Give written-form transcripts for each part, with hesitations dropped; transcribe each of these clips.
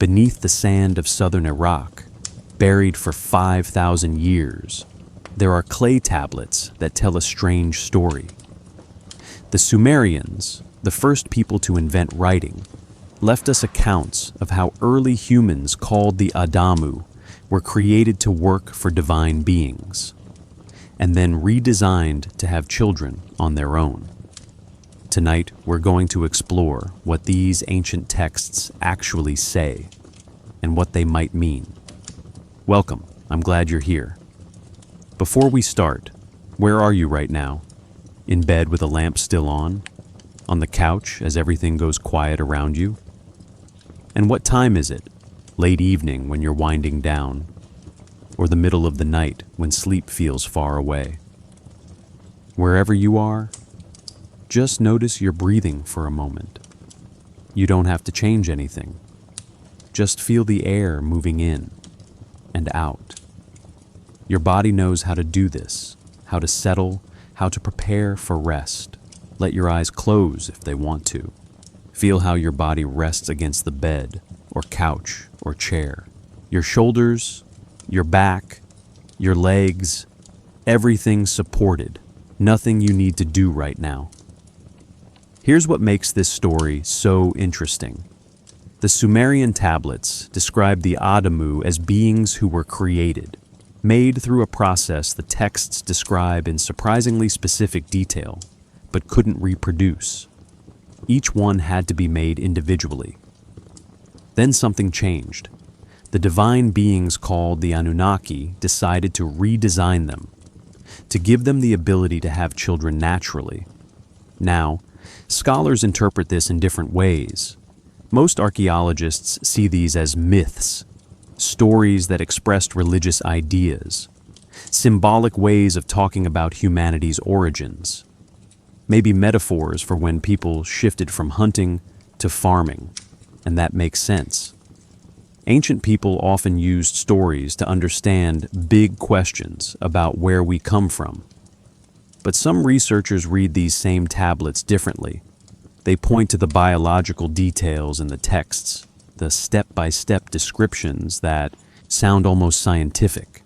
Beneath the sand of southern Iraq, buried for 5,000 years, there are clay tablets that tell a strange story. The Sumerians, the first people to invent writing, left us accounts of how early humans called the Adamu were created to work for divine beings, and then redesigned to have children on their own. Tonight, we're going to explore what these ancient texts actually say and what they might mean. Welcome, I'm glad you're here. Before we start, where are you right now? In bed with a lamp still on? On the couch as everything goes quiet around you? And what time is it? Late evening when you're winding down? Or the middle of the night when sleep feels far away? Wherever you are, just notice your breathing for a moment. You don't have to change anything. Just feel the air moving in and out. Your body knows how to do this, how to settle, how to prepare for rest. Let your eyes close if they want to. Feel how your body rests against the bed, or couch, or chair. Your shoulders, your back, your legs, everything supported. Nothing you need to do right now. Here's what makes this story so interesting. The Sumerian tablets describe the Adamu as beings who were created, made through a process the texts describe in surprisingly specific detail, but couldn't reproduce. Each one had to be made individually. Then something changed. The divine beings called the Anunnaki decided to redesign them, to give them the ability to have children naturally. Now, scholars interpret this in different ways. Most archaeologists see these as myths, stories that expressed religious ideas, symbolic ways of talking about humanity's origins, maybe metaphors for when people shifted from hunting to farming, and that makes sense. Ancient people often used stories to understand big questions about where we come from. But some researchers read these same tablets differently. They point to the biological details in the texts, the step-by-step descriptions that sound almost scientific.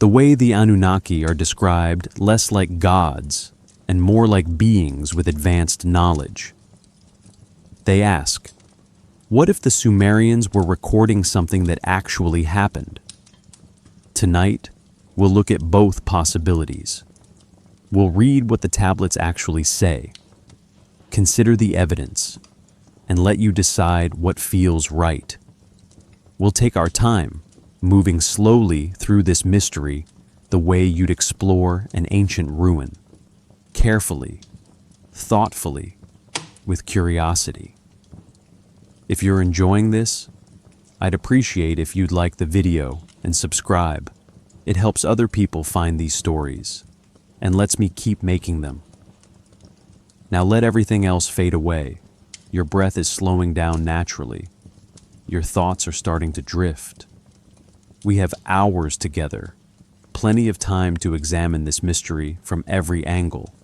The way the Anunnaki are described less like gods and more like beings with advanced knowledge. They ask, what if the Sumerians were recording something that actually happened? Tonight, we'll look at both possibilities. We'll read what the tablets actually say, consider the evidence, and let you decide what feels right. We'll take our time, moving slowly through this mystery the way you'd explore an ancient ruin, carefully, thoughtfully, with curiosity. If you're enjoying this, I'd appreciate if you'd like the video and subscribe. It helps other people find these stories and lets me keep making them. Now let everything else fade away. Your breath is slowing down naturally. Your thoughts are starting to drift. We have hours together, plenty of time to examine this mystery from every angle,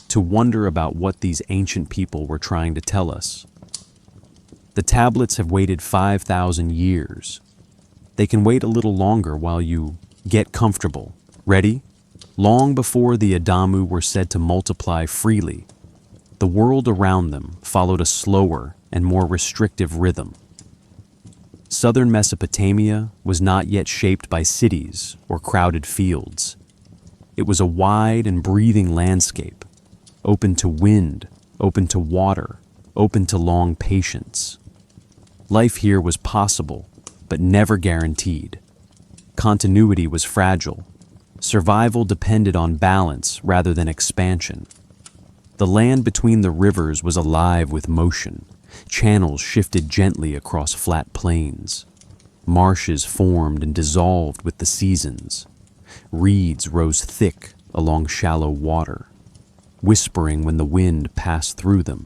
to wonder about what these ancient people were trying to tell us. The tablets have waited 5,000 years. They can wait a little longer while you get comfortable. Ready? Long before the Adamu were said to multiply freely, the world around them followed a slower and more restrictive rhythm. Southern Mesopotamia was not yet shaped by cities or crowded fields. It was a wide and breathing landscape, open to wind, open to water, open to long patience. Life here was possible, but never guaranteed. Continuity was fragile. Survival depended on balance rather than expansion. The land between the rivers was alive with motion. Channels shifted gently across flat plains. Marshes formed and dissolved with the seasons. Reeds rose thick along shallow water, whispering when the wind passed through them.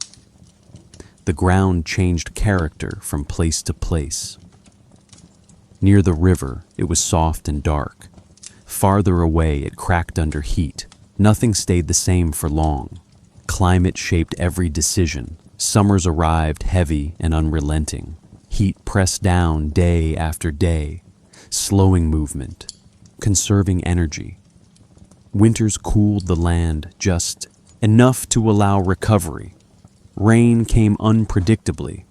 The ground changed character from place to place. Near the river, it was soft and dark. Farther away, it cracked under heat. Nothing stayed the same for long. Climate shaped every decision. Summers arrived heavy and unrelenting. Heat pressed down day after day, slowing movement, conserving energy. Winters cooled the land just enough to allow recovery. Rain came unpredictably.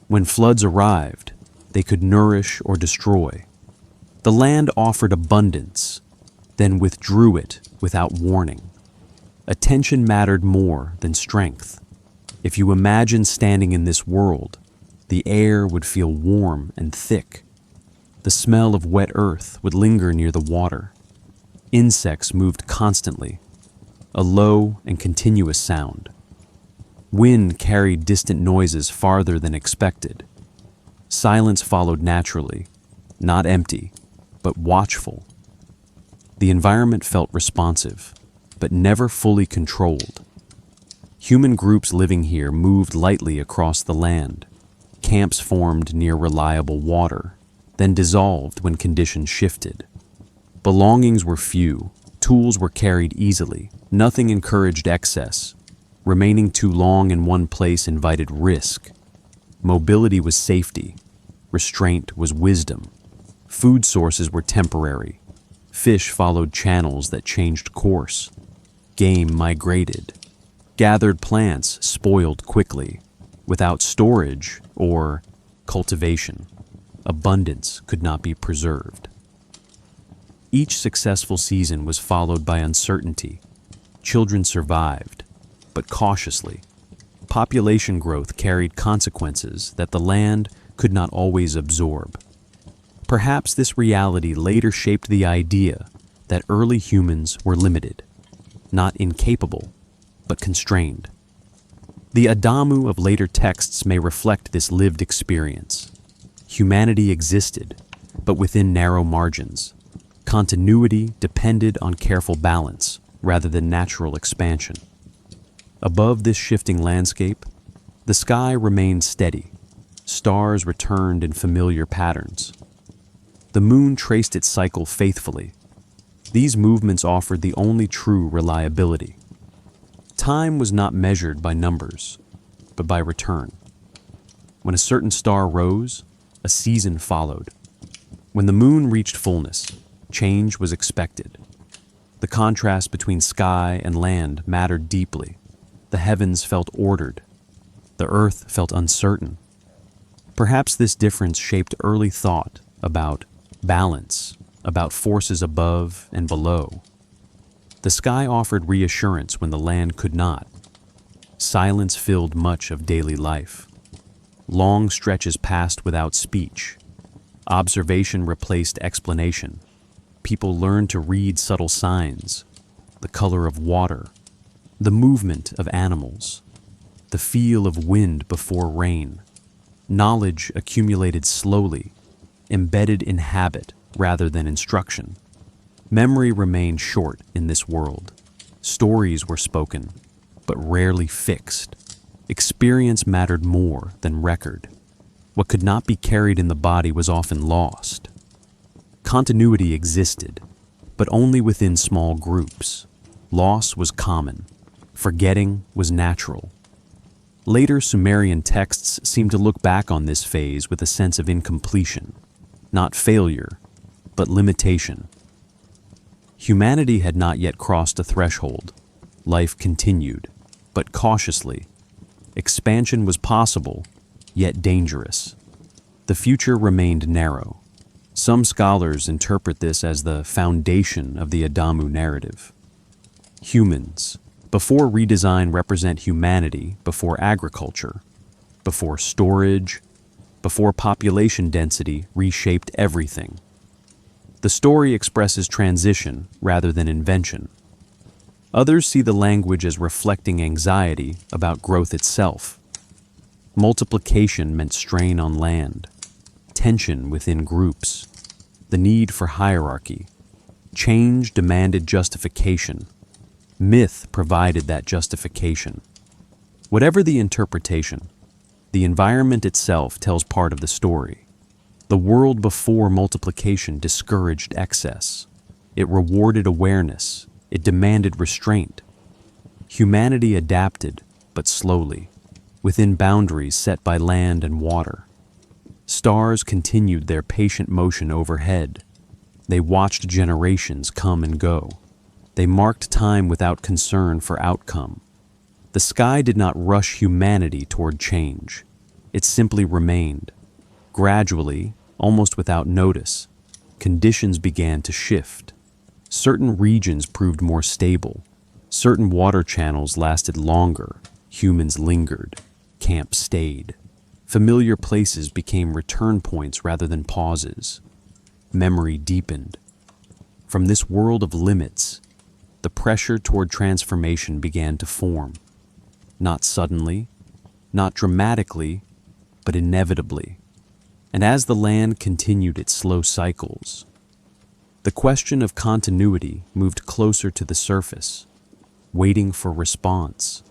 When floods arrived, they could nourish or destroy. The land offered abundance, then withdrew it without warning. Attention mattered more than strength. If you imagine standing in this world, the air would feel warm and thick. The smell of wet earth would linger near the water. Insects moved constantly, a low and continuous sound. Wind carried distant noises farther than expected. Silence followed naturally, not empty, but watchful. The environment felt responsive, but never fully controlled. Human groups living here moved lightly across the land. Camps formed near reliable water, then dissolved when conditions shifted. Belongings were few, tools were carried easily, nothing encouraged excess. Remaining too long in one place invited risk. Mobility was safety. Restraint was wisdom. Food sources were temporary. Fish followed channels that changed course. Game migrated. Gathered plants spoiled quickly. Without storage or cultivation, abundance could not be preserved. Each successful season was followed by uncertainty. Children survived, but cautiously. Population growth carried consequences that the land could not always absorb. Perhaps this reality later shaped the idea that early humans were limited, not incapable, but constrained. The Adamu of later texts may reflect this lived experience. Humanity existed, but within narrow margins. Continuity depended on careful balance rather than natural expansion. Above this shifting landscape, the sky remained steady. Stars returned in familiar patterns. The moon traced its cycle faithfully. These movements offered the only true reliability. Time was not measured by numbers, but by return. When a certain star rose, a season followed. When the moon reached fullness, change was expected. The contrast between sky and land mattered deeply. The heavens felt ordered. The earth felt uncertain. Perhaps this difference shaped early thought about balance, about forces above and below. The sky offered reassurance when the land could not. Silence filled much of daily life. Long stretches passed without speech. Observation replaced explanation. People learned to read subtle signs, the color of water, the movement of animals, the feel of wind before rain. Knowledge accumulated slowly, embedded in habit rather than instruction. Memory remained short in this world. Stories were spoken, but rarely fixed. Experience mattered more than record. What could not be carried in the body was often lost. Continuity existed, but only within small groups. Loss was common. Forgetting was natural. Later Sumerian texts seem to look back on this phase with a sense of incompletion, not failure, but limitation. Humanity had not yet crossed a threshold. Life continued, but cautiously. Expansion was possible, yet dangerous. The future remained narrow. Some scholars interpret this as the foundation of the Adamu narrative. Humans, before redesign, represent humanity before agriculture, before storage, before population density reshaped everything. The story expresses transition rather than invention. Others see the language as reflecting anxiety about growth itself. Multiplication meant strain on land, tension within groups, the need for hierarchy. Change demanded justification. Myth provided that justification. Whatever the interpretation, the environment itself tells part of the story. The world before multiplication discouraged excess. It rewarded awareness. It demanded restraint. Humanity adapted, but slowly, within boundaries set by land and water. Stars continued their patient motion overhead. They watched generations come and go. They marked time without concern for outcome. The sky did not rush humanity toward change. It simply remained. Gradually, almost without notice, conditions began to shift. Certain regions proved more stable. Certain water channels lasted longer. Humans lingered. Camp stayed. Familiar places became return points rather than pauses. Memory deepened. From this world of limits, the pressure toward transformation began to form. Not suddenly, not dramatically, but inevitably. And as the land continued its slow cycles, the question of continuity moved closer to the surface, waiting for response.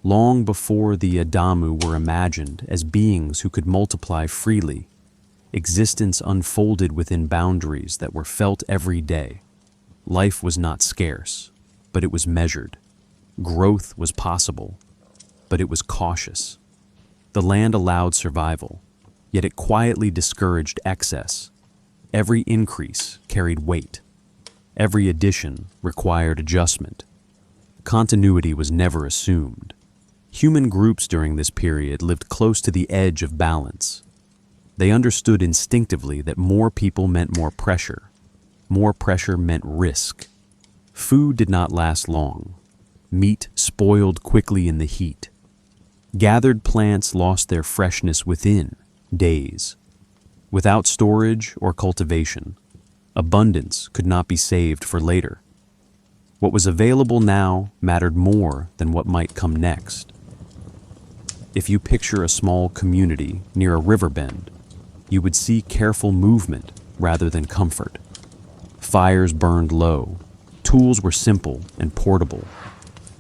Long before the Adamu were imagined as beings who could multiply freely, existence unfolded within boundaries that were felt every day. Life was not scarce, but it was measured. Growth was possible, but it was cautious. The land allowed survival, yet it quietly discouraged excess. Every increase carried weight. Every addition required adjustment. Continuity was never assumed. Human groups during this period lived close to the edge of balance. They understood instinctively that more people meant more pressure. More pressure meant risk. Food did not last long. Meat spoiled quickly in the heat. Gathered plants lost their freshness within days. Without storage or cultivation, abundance could not be saved for later. What was available now mattered more than what might come next. If you picture a small community near a river bend, you would see careful movement rather than comfort. Fires burned low. Tools were simple and portable.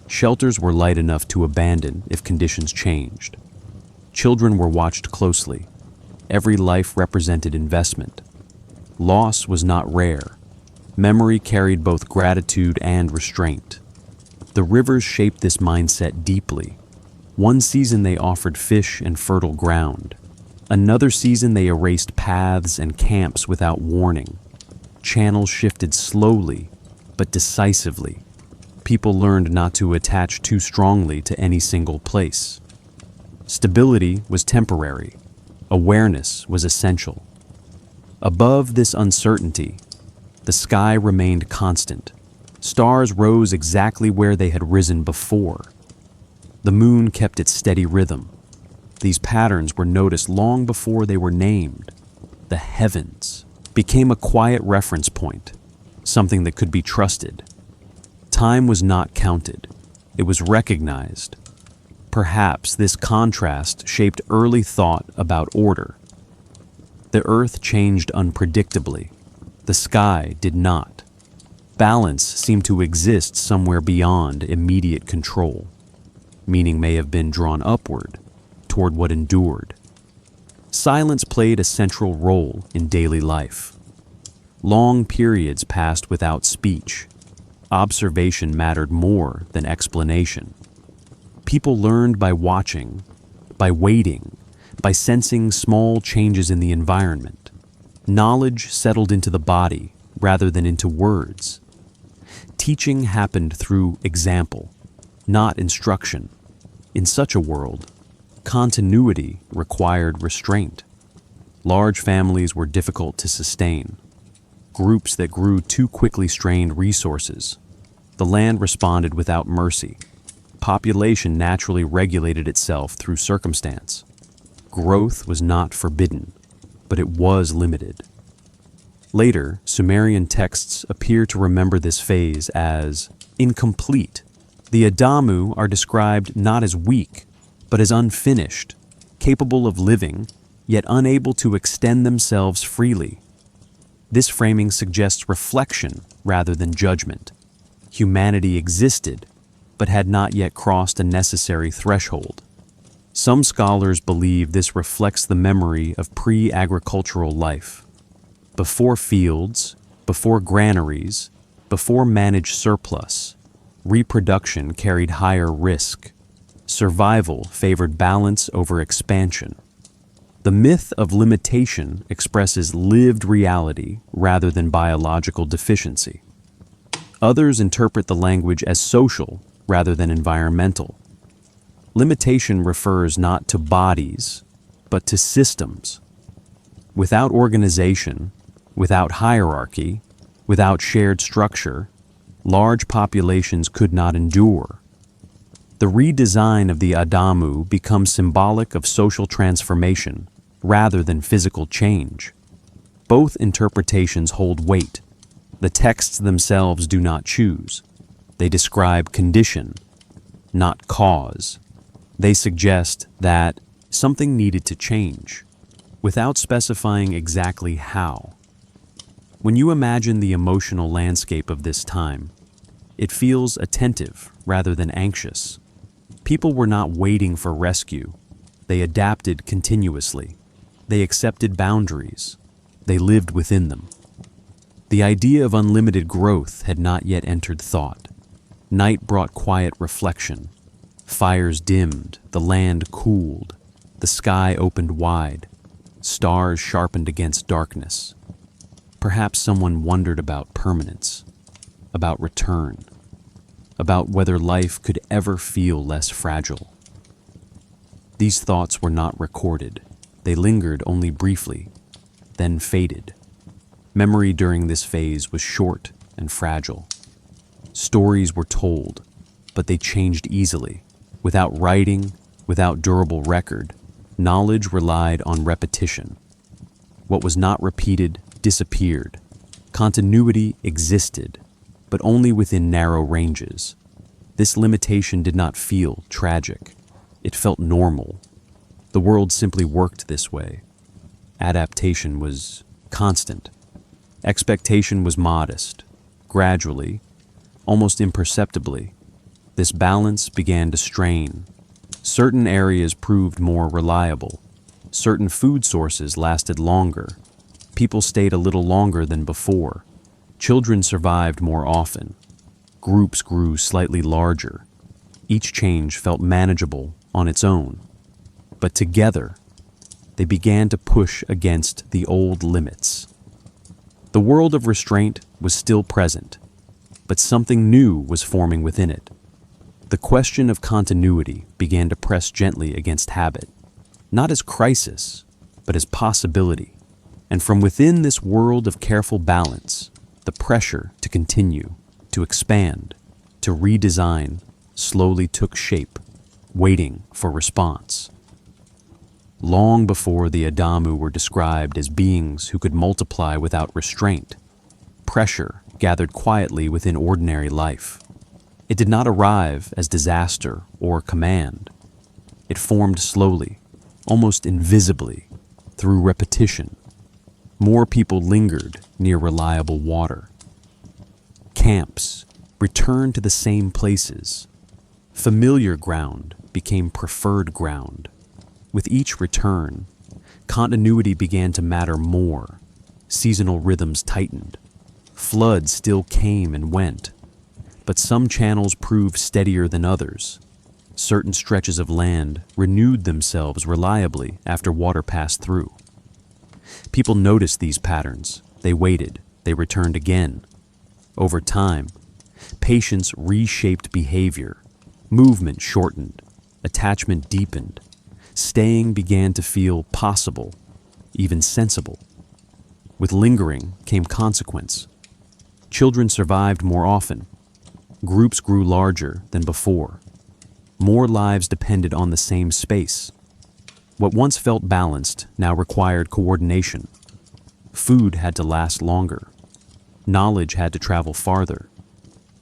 Shelters were light enough to abandon if conditions changed. Children were watched closely. Every life represented investment. Loss was not rare. Memory carried both gratitude and restraint. The rivers shaped this mindset deeply. One season they offered fish and fertile ground. Another season they erased paths and camps without warning. Channels shifted slowly, but decisively. People learned not to attach too strongly to any single place. Stability was temporary. Awareness was essential. Above this uncertainty, the sky remained constant. Stars rose exactly where they had risen before. The moon kept its steady rhythm. These patterns were noticed long before they were named. The heavens became a quiet reference point, something that could be trusted. Time was not counted. It was recognized. Perhaps this contrast shaped early thought about order. The earth changed unpredictably. The sky did not. Balance seemed to exist somewhere beyond immediate control. Meaning may have been drawn upward, toward what endured. Silence played a central role in daily life. Long periods passed without speech. Observation mattered more than explanation. People learned by watching, by waiting, by sensing small changes in the environment. Knowledge settled into the body rather than into words. Teaching happened through example, not instruction. In such a world, continuity required restraint. Large families were difficult to sustain. Groups that grew too quickly strained resources. The land responded without mercy. Population naturally regulated itself through circumstance. Growth was not forbidden, but it was limited. Later, Sumerian texts appear to remember this phase as incomplete. The Adamu are described not as weak, but as unfinished, capable of living, yet unable to extend themselves freely. This framing suggests reflection rather than judgment. Humanity existed, but had not yet crossed a necessary threshold. Some scholars believe this reflects the memory of pre-agricultural life. Before fields, before granaries, before managed surplus, reproduction carried higher risk. Survival favored balance over expansion. The myth of limitation expresses lived reality rather than biological deficiency. Others interpret the language as social rather than environmental. Limitation refers not to bodies, but to systems. Without organization, without hierarchy, without shared structure, large populations could not endure. The redesign of the Adamu becomes symbolic of social transformation rather than physical change. Both interpretations hold weight. The texts themselves do not choose. They describe condition, not cause. They suggest that something needed to change, without specifying exactly how. When you imagine the emotional landscape of this time, it feels attentive rather than anxious. People were not waiting for rescue. They adapted continuously. They accepted boundaries. They lived within them. The idea of unlimited growth had not yet entered thought. Night brought quiet reflection. Fires dimmed, the land cooled, the sky opened wide, stars sharpened against darkness. Perhaps someone wondered about permanence, about return, about whether life could ever feel less fragile. These thoughts were not recorded. They lingered only briefly, then faded. Memory during this phase was short and fragile. Stories were told, but they changed easily. Without writing, without durable record, knowledge relied on repetition. What was not repeated disappeared. Continuity existed, but only within narrow ranges. This limitation did not feel tragic. It felt normal. The world simply worked this way. Adaptation was constant. Expectation was modest. Gradually, almost imperceptibly, this balance began to strain. Certain areas proved more reliable. Certain food sources lasted longer. People stayed a little longer than before. Children survived more often. Groups grew slightly larger. Each change felt manageable on its own. But together, they began to push against the old limits. The world of restraint was still present, but something new was forming within it. The question of continuity began to press gently against habit, not as crisis, but as possibility. And from within this world of careful balance, the pressure to continue, to expand, to redesign slowly took shape, waiting for response. Long before the Adamu were described as beings who could multiply without restraint, pressure gathered quietly within ordinary life. It did not arrive as disaster or command. It formed slowly, almost invisibly, through repetition. More people lingered near reliable water. Camps returned to the same places. Familiar ground became preferred ground. With each return, continuity began to matter more. Seasonal rhythms tightened. Floods still came and went, but some channels proved steadier than others. Certain stretches of land renewed themselves reliably after water passed through. People noticed these patterns. They waited. They returned again. Over time, patience reshaped behavior. Movement shortened. Attachment deepened. Staying began to feel possible, even sensible. With lingering came consequence. Children survived more often. Groups grew larger than before. More lives depended on the same space. What once felt balanced now required coordination. Food had to last longer. Knowledge had to travel farther.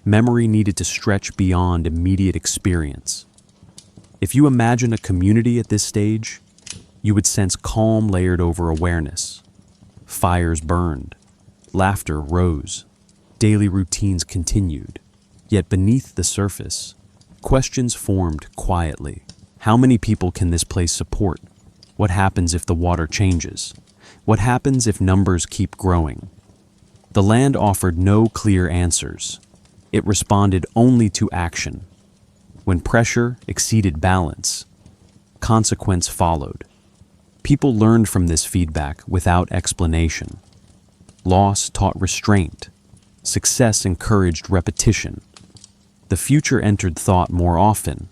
Memory needed to stretch beyond immediate experience. If you imagine a community at this stage, you would sense calm layered over awareness. Fires burned. Laughter rose. Daily routines continued. Yet beneath the surface, questions formed quietly. How many people can this place support? What happens if the water changes? What happens if numbers keep growing? The land offered no clear answers. It responded only to action. When pressure exceeded balance, consequence followed. People learned from this feedback without explanation. Loss taught restraint. Success encouraged repetition. The future entered thought more often,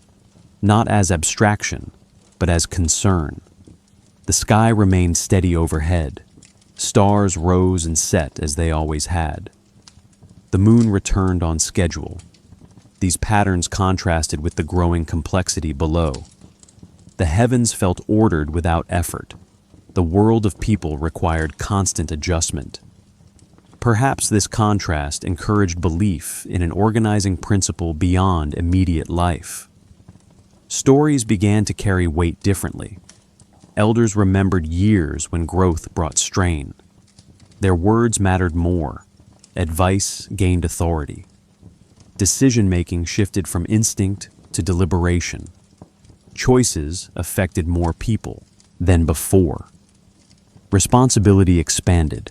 not as abstraction, but as concern. The sky remained steady overhead. Stars rose and set as they always had. The moon returned on schedule. These patterns contrasted with the growing complexity below. The heavens felt ordered without effort. The world of people required constant adjustment. Perhaps this contrast encouraged belief in an organizing principle beyond immediate life. Stories began to carry weight differently. Elders remembered years when growth brought strain. Their words mattered more. Advice gained authority. Decision-making shifted from instinct to deliberation. Choices affected more people than before. Responsibility expanded.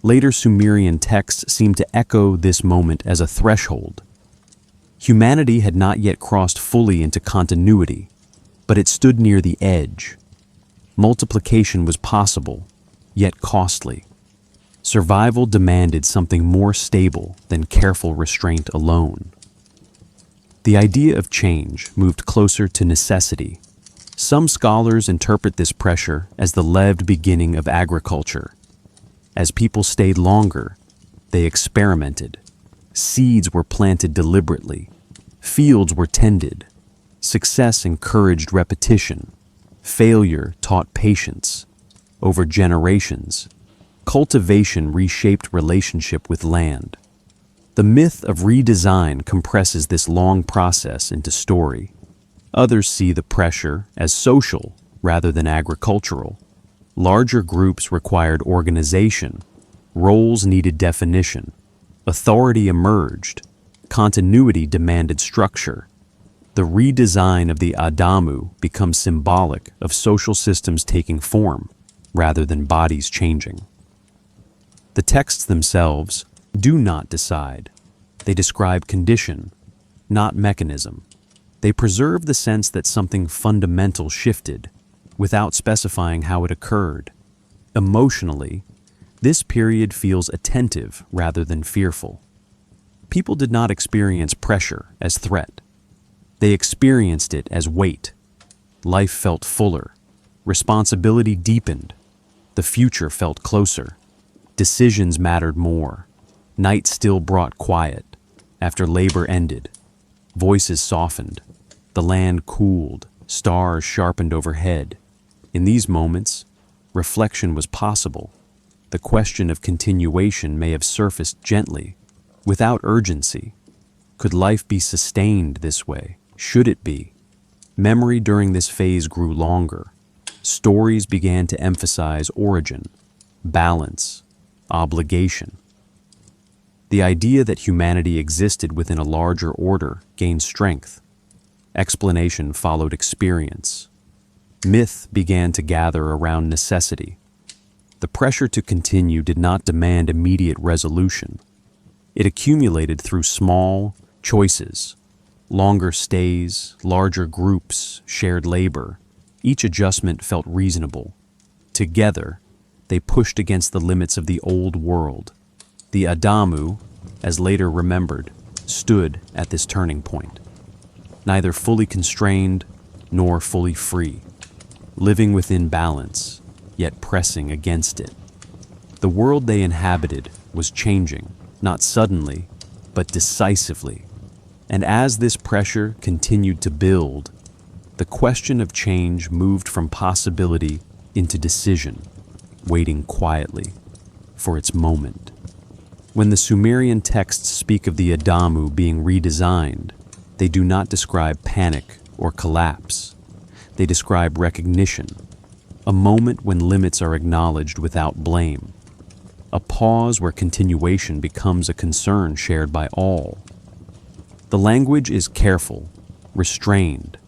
Later Sumerian texts seem to echo this moment as a threshold. Humanity had not yet crossed fully into continuity, but it stood near the edge. Multiplication was possible, yet costly. Survival demanded something more stable than careful restraint alone. The idea of change moved closer to necessity. Some scholars interpret this pressure as the lived beginning of agriculture. As people stayed longer, they experimented. Seeds were planted deliberately. Fields were tended. Success encouraged repetition. Failure taught patience. Over generations, cultivation reshaped relationship with land. The myth of redesign compresses this long process into story. Others see the pressure as social rather than agricultural. Larger groups required organization. Roles needed definition. Authority emerged. Continuity demanded structure. The redesign of the Adamu becomes symbolic of social systems taking form, rather than bodies changing. The texts themselves do not decide. They describe condition, not mechanism. They preserve the sense that something fundamental shifted, without specifying how it occurred. Emotionally, this period feels attentive rather than fearful. People did not experience pressure as threat. They experienced it as weight. Life felt fuller. Responsibility deepened. The future felt closer. Decisions mattered more. Night still brought quiet. After labor ended, voices softened. The land cooled. Stars sharpened overhead. In these moments, reflection was possible. The question of continuation may have surfaced gently, without urgency. Could life be sustained this way? Should it be? Memory during this phase grew longer. Stories began to emphasize origin, balance, obligation. The idea that humanity existed within a larger order gained strength. Explanation followed experience. Myth began to gather around necessity. The pressure to continue did not demand immediate resolution. It accumulated through small choices, longer stays, larger groups, shared labor. Each adjustment felt reasonable. Together, they pushed against the limits of the old world. The Adamu, as later remembered, stood at this turning point. Neither fully constrained nor fully free, living within balance, yet pressing against it. The world they inhabited was changing, not suddenly, but decisively. And as this pressure continued to build, the question of change moved from possibility into decision, waiting quietly for its moment. When the Sumerian texts speak of the Adamu being redesigned, they do not describe panic or collapse. They describe recognition, a moment when limits are acknowledged without blame, a pause where continuation becomes a concern shared by all. The language is careful, restrained,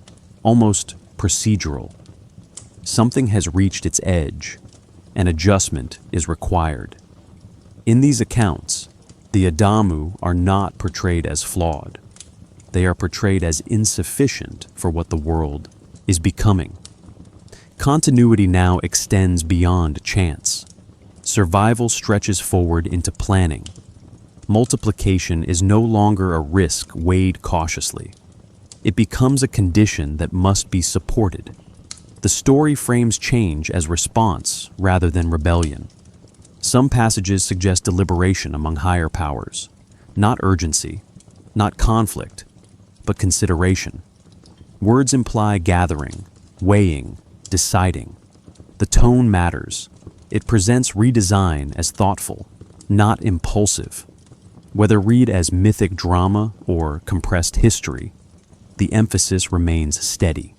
almost procedural. Something has reached its edge. An adjustment is required. In these accounts, the Adamu are not portrayed as flawed. They are portrayed as insufficient for what the world is becoming. Continuity now extends beyond chance. Survival stretches forward into planning. Multiplication is no longer a risk weighed cautiously. It becomes a condition that must be supported. The story frames change as response rather than rebellion. Some passages suggest deliberation among higher powers, not urgency, not conflict, but consideration. Words imply gathering, weighing, deciding. The tone matters. It presents redesign as thoughtful, not impulsive. Whether read as mythic drama or compressed history, the emphasis remains steady.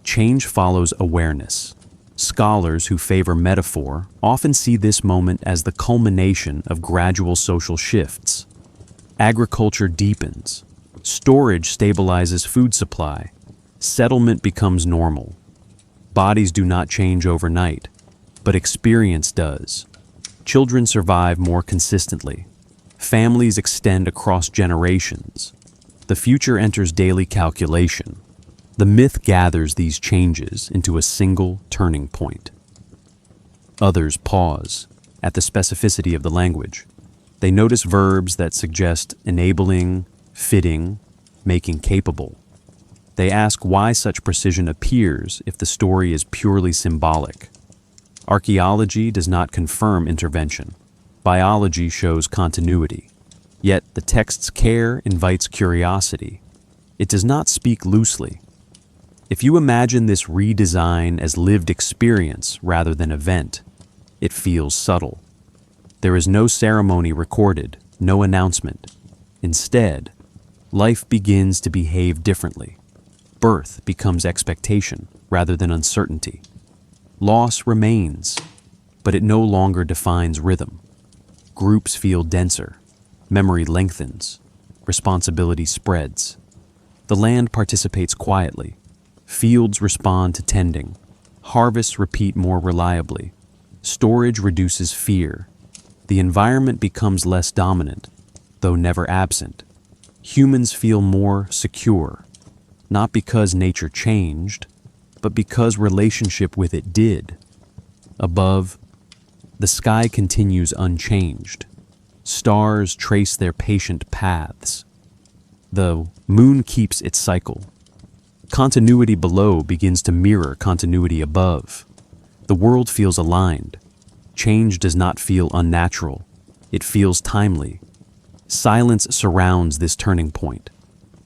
Change follows awareness. Scholars who favor metaphor often see this moment as the culmination of gradual social shifts. Agriculture deepens. Storage stabilizes food supply. Settlement becomes normal. Bodies do not change overnight, but experience does. Children survive more consistently. Families extend across generations. The future enters daily calculation. The myth gathers these changes into a single turning point. Others pause at the specificity of the language. They notice verbs that suggest enabling, fitting, making capable. They ask why such precision appears if the story is purely symbolic. Archaeology does not confirm intervention. Biology shows continuity. Yet the text's care invites curiosity. It does not speak loosely. If you imagine this redesign as lived experience rather than event, it feels subtle. There is no ceremony recorded, no announcement. Instead, life begins to behave differently. Birth becomes expectation rather than uncertainty. Loss remains, but it no longer defines rhythm. Groups feel denser. Memory lengthens. Responsibility spreads. The land participates quietly. Fields respond to tending. Harvests repeat more reliably. Storage reduces fear. The environment becomes less dominant, though never absent. Humans feel more secure, not because nature changed, but because relationship with it did. Above, the sky continues unchanged. Stars trace their patient paths. The moon keeps its cycle. Continuity below begins to mirror continuity above. The world feels aligned. Change does not feel unnatural. It feels timely. Silence surrounds this turning point.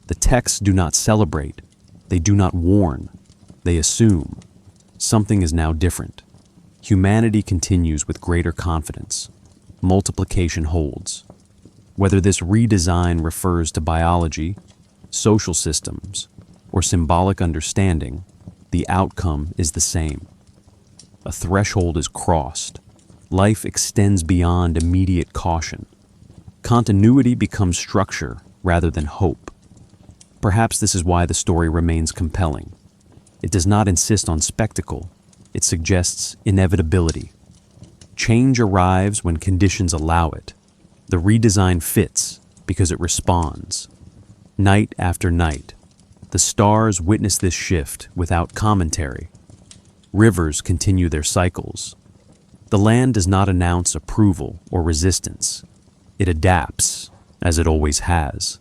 The texts do not celebrate. They do not warn. They assume. Something is now different. Humanity continues with greater confidence. Multiplication holds. Whether this redesign refers to biology, social systems, or symbolic understanding, the outcome is the same. A threshold is crossed. Life extends beyond immediate caution. Continuity becomes structure rather than hope. Perhaps this is why the story remains compelling. It does not insist on spectacle. It suggests inevitability. Change arrives when conditions allow it. The redesign fits because it responds. Night after night, the stars witness this shift without commentary. Rivers continue their cycles. The land does not announce approval or resistance. It adapts, as it always has.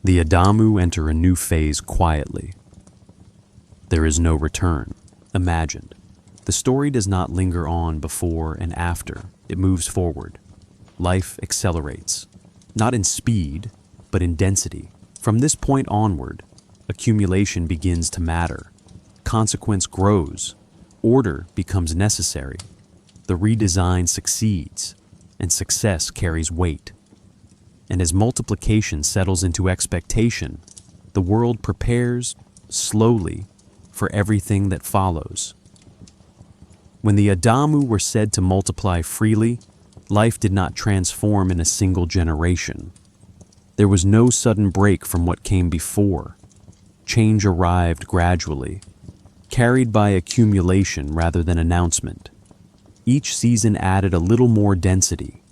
The Adamu enter a new phase quietly. There is no return, imagined. The story does not linger on before and after. It moves forward. Life accelerates, not in speed, but in density. From this point onward, accumulation begins to matter. Consequence grows. Order becomes necessary. The redesign succeeds, and success carries weight. And as multiplication settles into expectation, the world prepares, slowly, for everything that follows. When the Adamu were said to multiply freely, life did not transform in a single generation. There was no sudden break from what came before. Change arrived gradually, carried by accumulation rather than announcement. Each season added a little more density.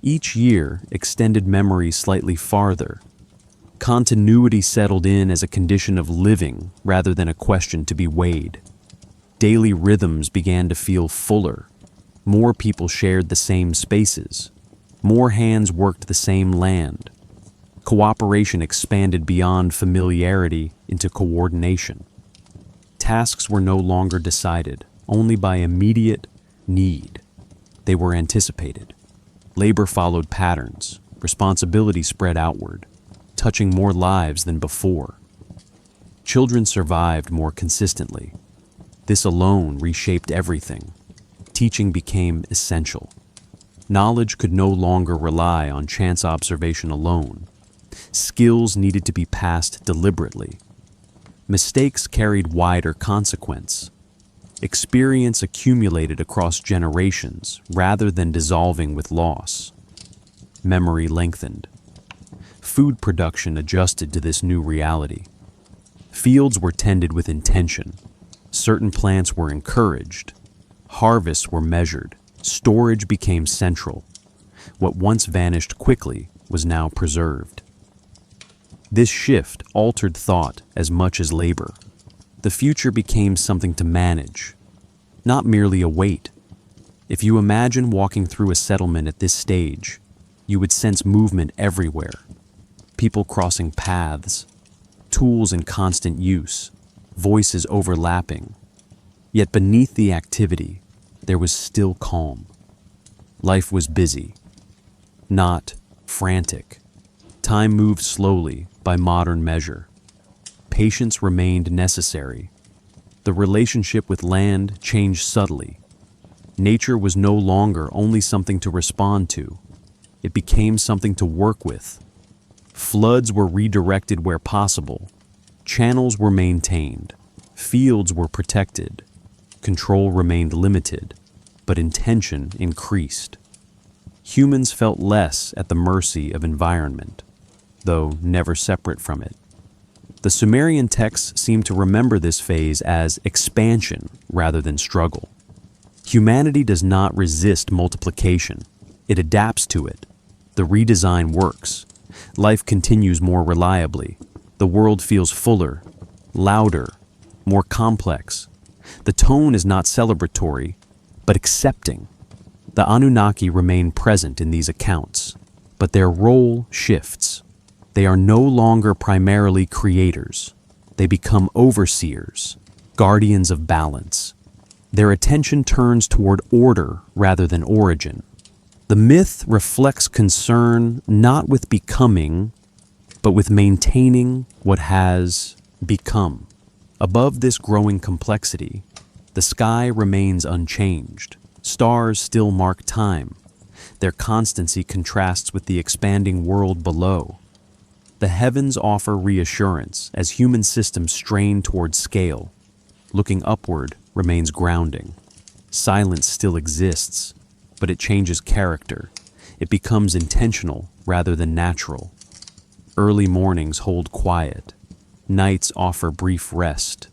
Each year extended memory slightly farther. Continuity settled in as a condition of living rather than a question to be weighed. Daily rhythms began to feel fuller. More people shared the same spaces. More hands worked the same land. Cooperation expanded beyond familiarity into coordination. Tasks were no longer decided only by immediate need. They were anticipated. Labor followed patterns. Responsibility spread outward, touching more lives than before. Children survived more consistently. This alone reshaped everything. Teaching became essential. Knowledge could no longer rely on chance observation alone. Skills needed to be passed deliberately. Mistakes carried wider consequence. Experience accumulated across generations rather than dissolving with loss. Memory lengthened. Food production adjusted to this new reality. Fields were tended with intention. Certain plants were encouraged. Harvests were measured. Storage became central. What once vanished quickly was now preserved. This shift altered thought as much as labor. The future became something to manage, not merely await. If you imagine walking through a settlement at this stage, you would sense movement everywhere. People crossing paths, tools in constant use, voices overlapping. Yet beneath the activity, there was still calm. Life was busy, not frantic. Time moved slowly by modern measure. Patience remained necessary. The relationship with land changed subtly. Nature was no longer only something to respond to. It became something to work with. Floods were redirected where possible. Channels were maintained. Fields were protected. Control remained limited, but intention increased. Humans felt less at the mercy of environment, though never separate from it. The Sumerian texts seem to remember this phase as expansion rather than struggle. Humanity does not resist multiplication. It adapts to it. The redesign works. Life continues more reliably. The world feels fuller, louder, more complex. The tone is not celebratory, but accepting. The Anunnaki remain present in these accounts, but their role shifts. They are no longer primarily creators. They become overseers, guardians of balance. Their attention turns toward order rather than origin. The myth reflects concern not with becoming, but with maintaining what has become. Above this growing complexity, the sky remains unchanged. Stars still mark time. Their constancy contrasts with the expanding world below. The heavens offer reassurance as human systems strain toward scale. Looking upward remains grounding. Silence still exists, but it changes character. It becomes intentional rather than natural. Early mornings hold quiet. Nights offer brief rest.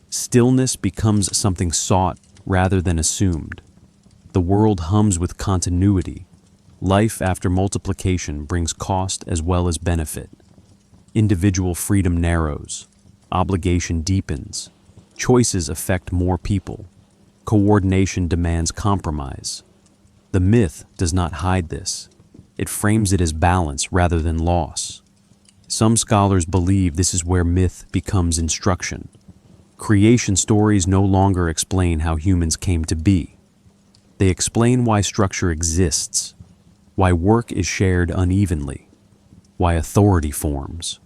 Stillness becomes something sought rather than assumed. The world hums with continuity. Life after multiplication brings cost as well as benefit. Individual freedom narrows. Obligation deepens. Choices affect more people. Coordination demands compromise. The myth does not hide this. It frames it as balance rather than loss. Some scholars believe this is where myth becomes instruction. Creation stories no longer explain how humans came to be. They explain why structure exists, why work is shared unevenly, why authority forms,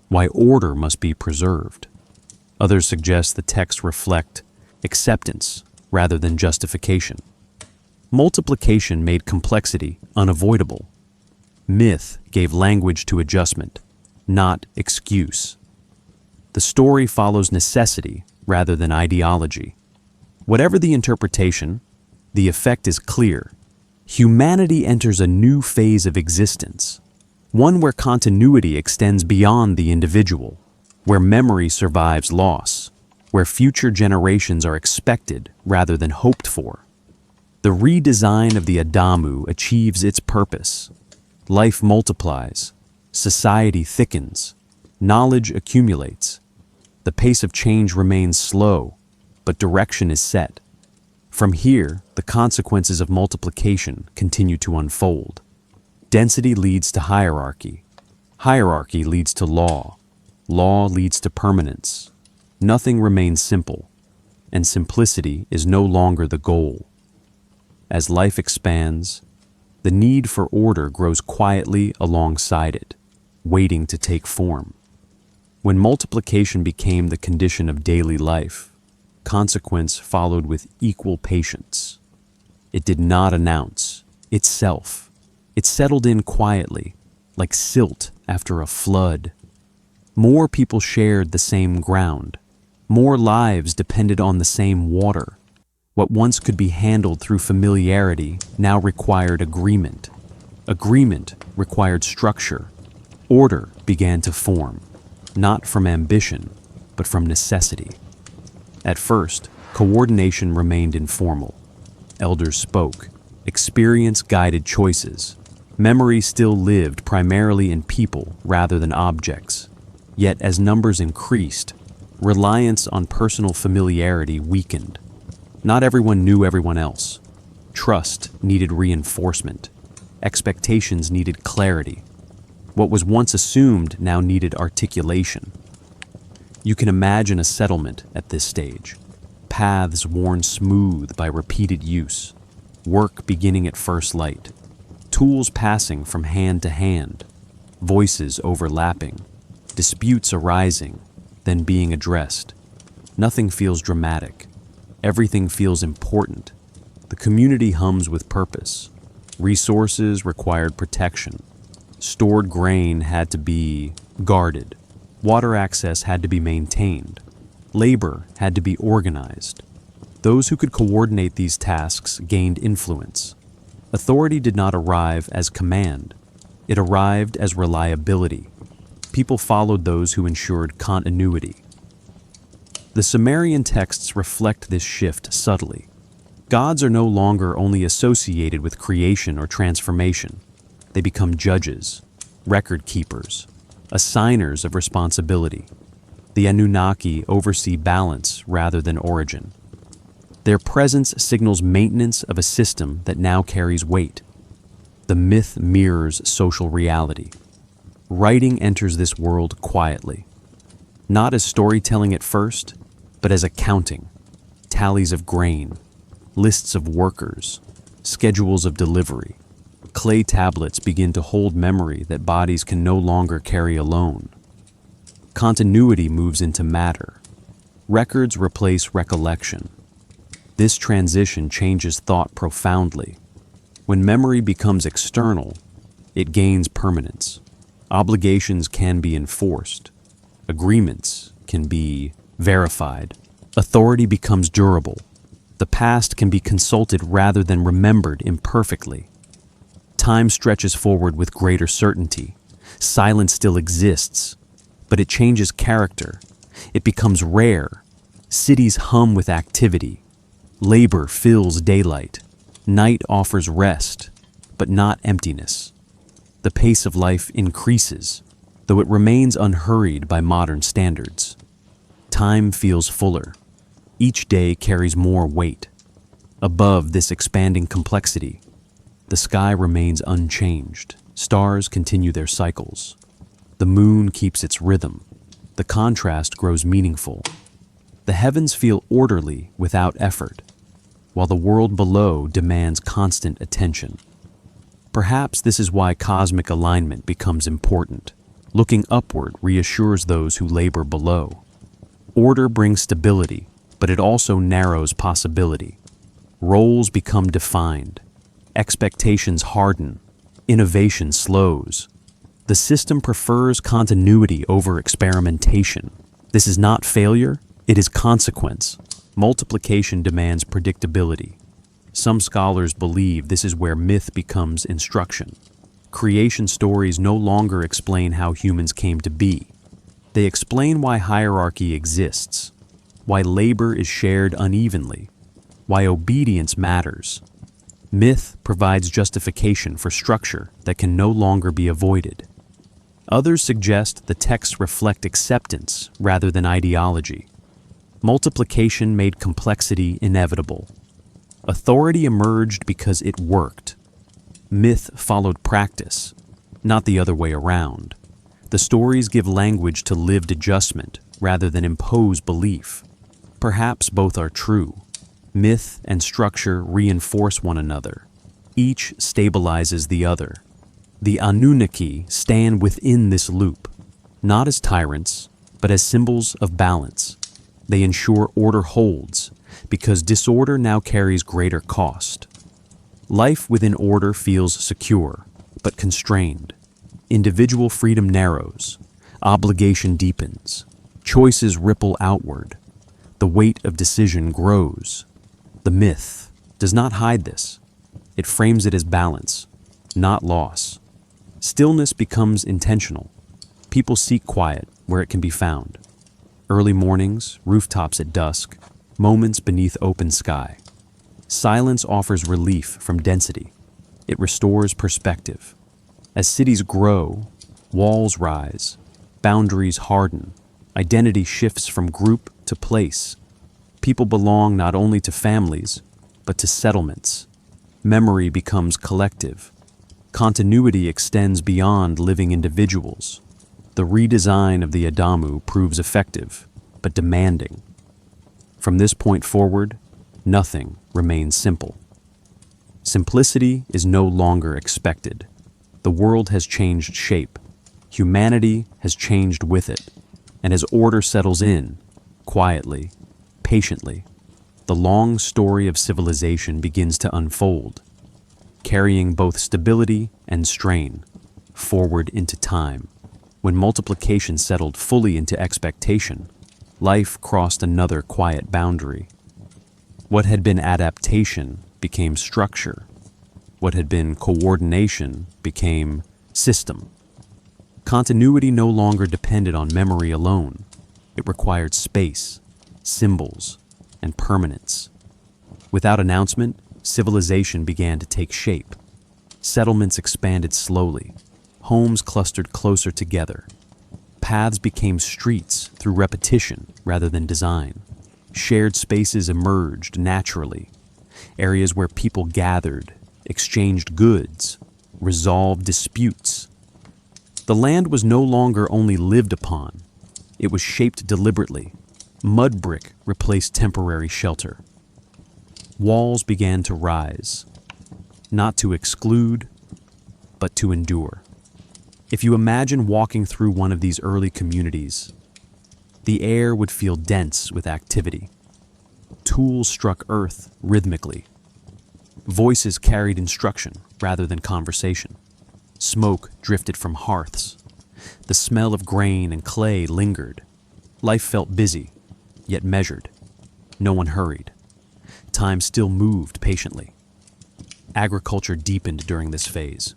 why order must be preserved. Others suggest the texts reflect acceptance rather than justification. Multiplication made complexity unavoidable. Myth gave language to adjustment, not excuse. The story follows necessity rather than ideology. Whatever the interpretation, the effect is clear. Humanity enters a new phase of existence, one where continuity extends beyond the individual, where memory survives loss, where future generations are expected rather than hoped for. The redesign of the Adamu achieves its purpose. Life multiplies, society thickens, knowledge accumulates. The pace of change remains slow, but direction is set. From here, the consequences of multiplication continue to unfold. Density leads to hierarchy. Hierarchy leads to law. Law leads to permanence. Nothing remains simple, and simplicity is no longer the goal. As life expands, the need for order grows quietly alongside it, waiting to take form. When multiplication became the condition of daily life, consequence followed with equal patience. It did not announce itself. It settled in quietly, like silt after a flood. More people shared the same ground. More lives depended on the same water. What once could be handled through familiarity now required agreement. Agreement required structure. Order began to form, not from ambition, but from necessity. At first, coordination remained informal. Elders spoke. Experience guided choices. Memory still lived primarily in people rather than objects. Yet as numbers increased, reliance on personal familiarity weakened. Not everyone knew everyone else. Trust needed reinforcement. Expectations needed clarity. What was once assumed now needed articulation. You can imagine a settlement at this stage. Paths worn smooth by repeated use. Work beginning at first light. Tools passing from hand to hand. Voices overlapping. Disputes arising, then being addressed. Nothing feels dramatic. Everything feels important. The community hums with purpose. Resources required protection. Stored grain had to be guarded. Water access had to be maintained. Labor had to be organized. Those who could coordinate these tasks gained influence. Authority did not arrive as command. It arrived as reliability. People followed those who ensured continuity. The Sumerian texts reflect this shift subtly. Gods are no longer only associated with creation or transformation. They become judges, record keepers, assigners of responsibility. The Anunnaki oversee balance rather than origin. Their presence signals maintenance of a system that now carries weight. The myth mirrors social reality. Writing enters this world quietly, not as storytelling at first, but as accounting, tallies of grain, lists of workers, schedules of delivery. Clay tablets begin to hold memory that bodies can no longer carry alone. Continuity moves into matter. Records replace recollection. This transition changes thought profoundly. When memory becomes external, it gains permanence. Obligations can be enforced. Agreements can be verified. Authority becomes durable. The past can be consulted rather than remembered imperfectly. Time stretches forward with greater certainty. Silence still exists, but it changes character. It becomes rare. Cities hum with activity. Labor fills daylight. Night offers rest, but not emptiness. The pace of life increases, though it remains unhurried by modern standards. Time feels fuller. Each day carries more weight. Above this expanding complexity, the sky remains unchanged. Stars continue their cycles. The moon keeps its rhythm. The contrast grows meaningful. The heavens feel orderly without effort, while the world below demands constant attention. Perhaps this is why cosmic alignment becomes important. Looking upward reassures those who labor below. Order brings stability, but it also narrows possibility. Roles become defined. Expectations harden. Innovation slows. The system prefers continuity over experimentation. This is not failure, it is consequence. Multiplication demands predictability. Some scholars believe this is where myth becomes instruction. Creation stories no longer explain how humans came to be. They explain why hierarchy exists, why labor is shared unevenly, why obedience matters. Myth provides justification for structure that can no longer be avoided. Others suggest the texts reflect acceptance rather than ideology. Multiplication made complexity inevitable. Authority emerged because it worked. Myth followed practice, not the other way around. The stories give language to lived adjustment rather than impose belief. Perhaps both are true. Myth and structure reinforce one another. Each stabilizes the other. The Anunnaki stand within this loop, not as tyrants, but as symbols of balance. They ensure order holds, because disorder now carries greater cost. Life within order feels secure, but constrained. Individual freedom narrows, obligation deepens, choices ripple outward. The weight of decision grows. The myth does not hide this. It frames it as balance, not loss. Stillness becomes intentional. People seek quiet where it can be found. Early mornings, rooftops at dusk, moments beneath open sky. Silence offers relief from density. It restores perspective. As cities grow, walls rise, boundaries harden, identity shifts from group to place. People belong not only to families, but to settlements. Memory becomes collective. Continuity extends beyond living individuals. The redesign of the Adamu proves effective, but demanding. From this point forward, nothing remains simple. Simplicity is no longer expected. The world has changed shape. Humanity has changed with it. And as order settles in, quietly, patiently, the long story of civilization begins to unfold, carrying both stability and strain forward into time. When multiplication settled fully into expectation, life crossed another quiet boundary. What had been adaptation became structure. What had been coordination became system. Continuity no longer depended on memory alone. It required space, symbols, and permanence. Without announcement, civilization began to take shape. Settlements expanded slowly. Homes clustered closer together. Paths became streets through repetition rather than design. Shared spaces emerged naturally. Areas where people gathered, exchanged goods, resolved disputes. The land was no longer only lived upon. It was shaped deliberately. Mud brick replaced temporary shelter. Walls began to rise, not to exclude, but to endure. If you imagine walking through one of these early communities, the air would feel dense with activity. Tools struck earth rhythmically. Voices carried instruction rather than conversation. Smoke drifted from hearths. The smell of grain and clay lingered. Life felt busy, yet measured. No one hurried. Time still moved patiently. Agriculture deepened during this phase.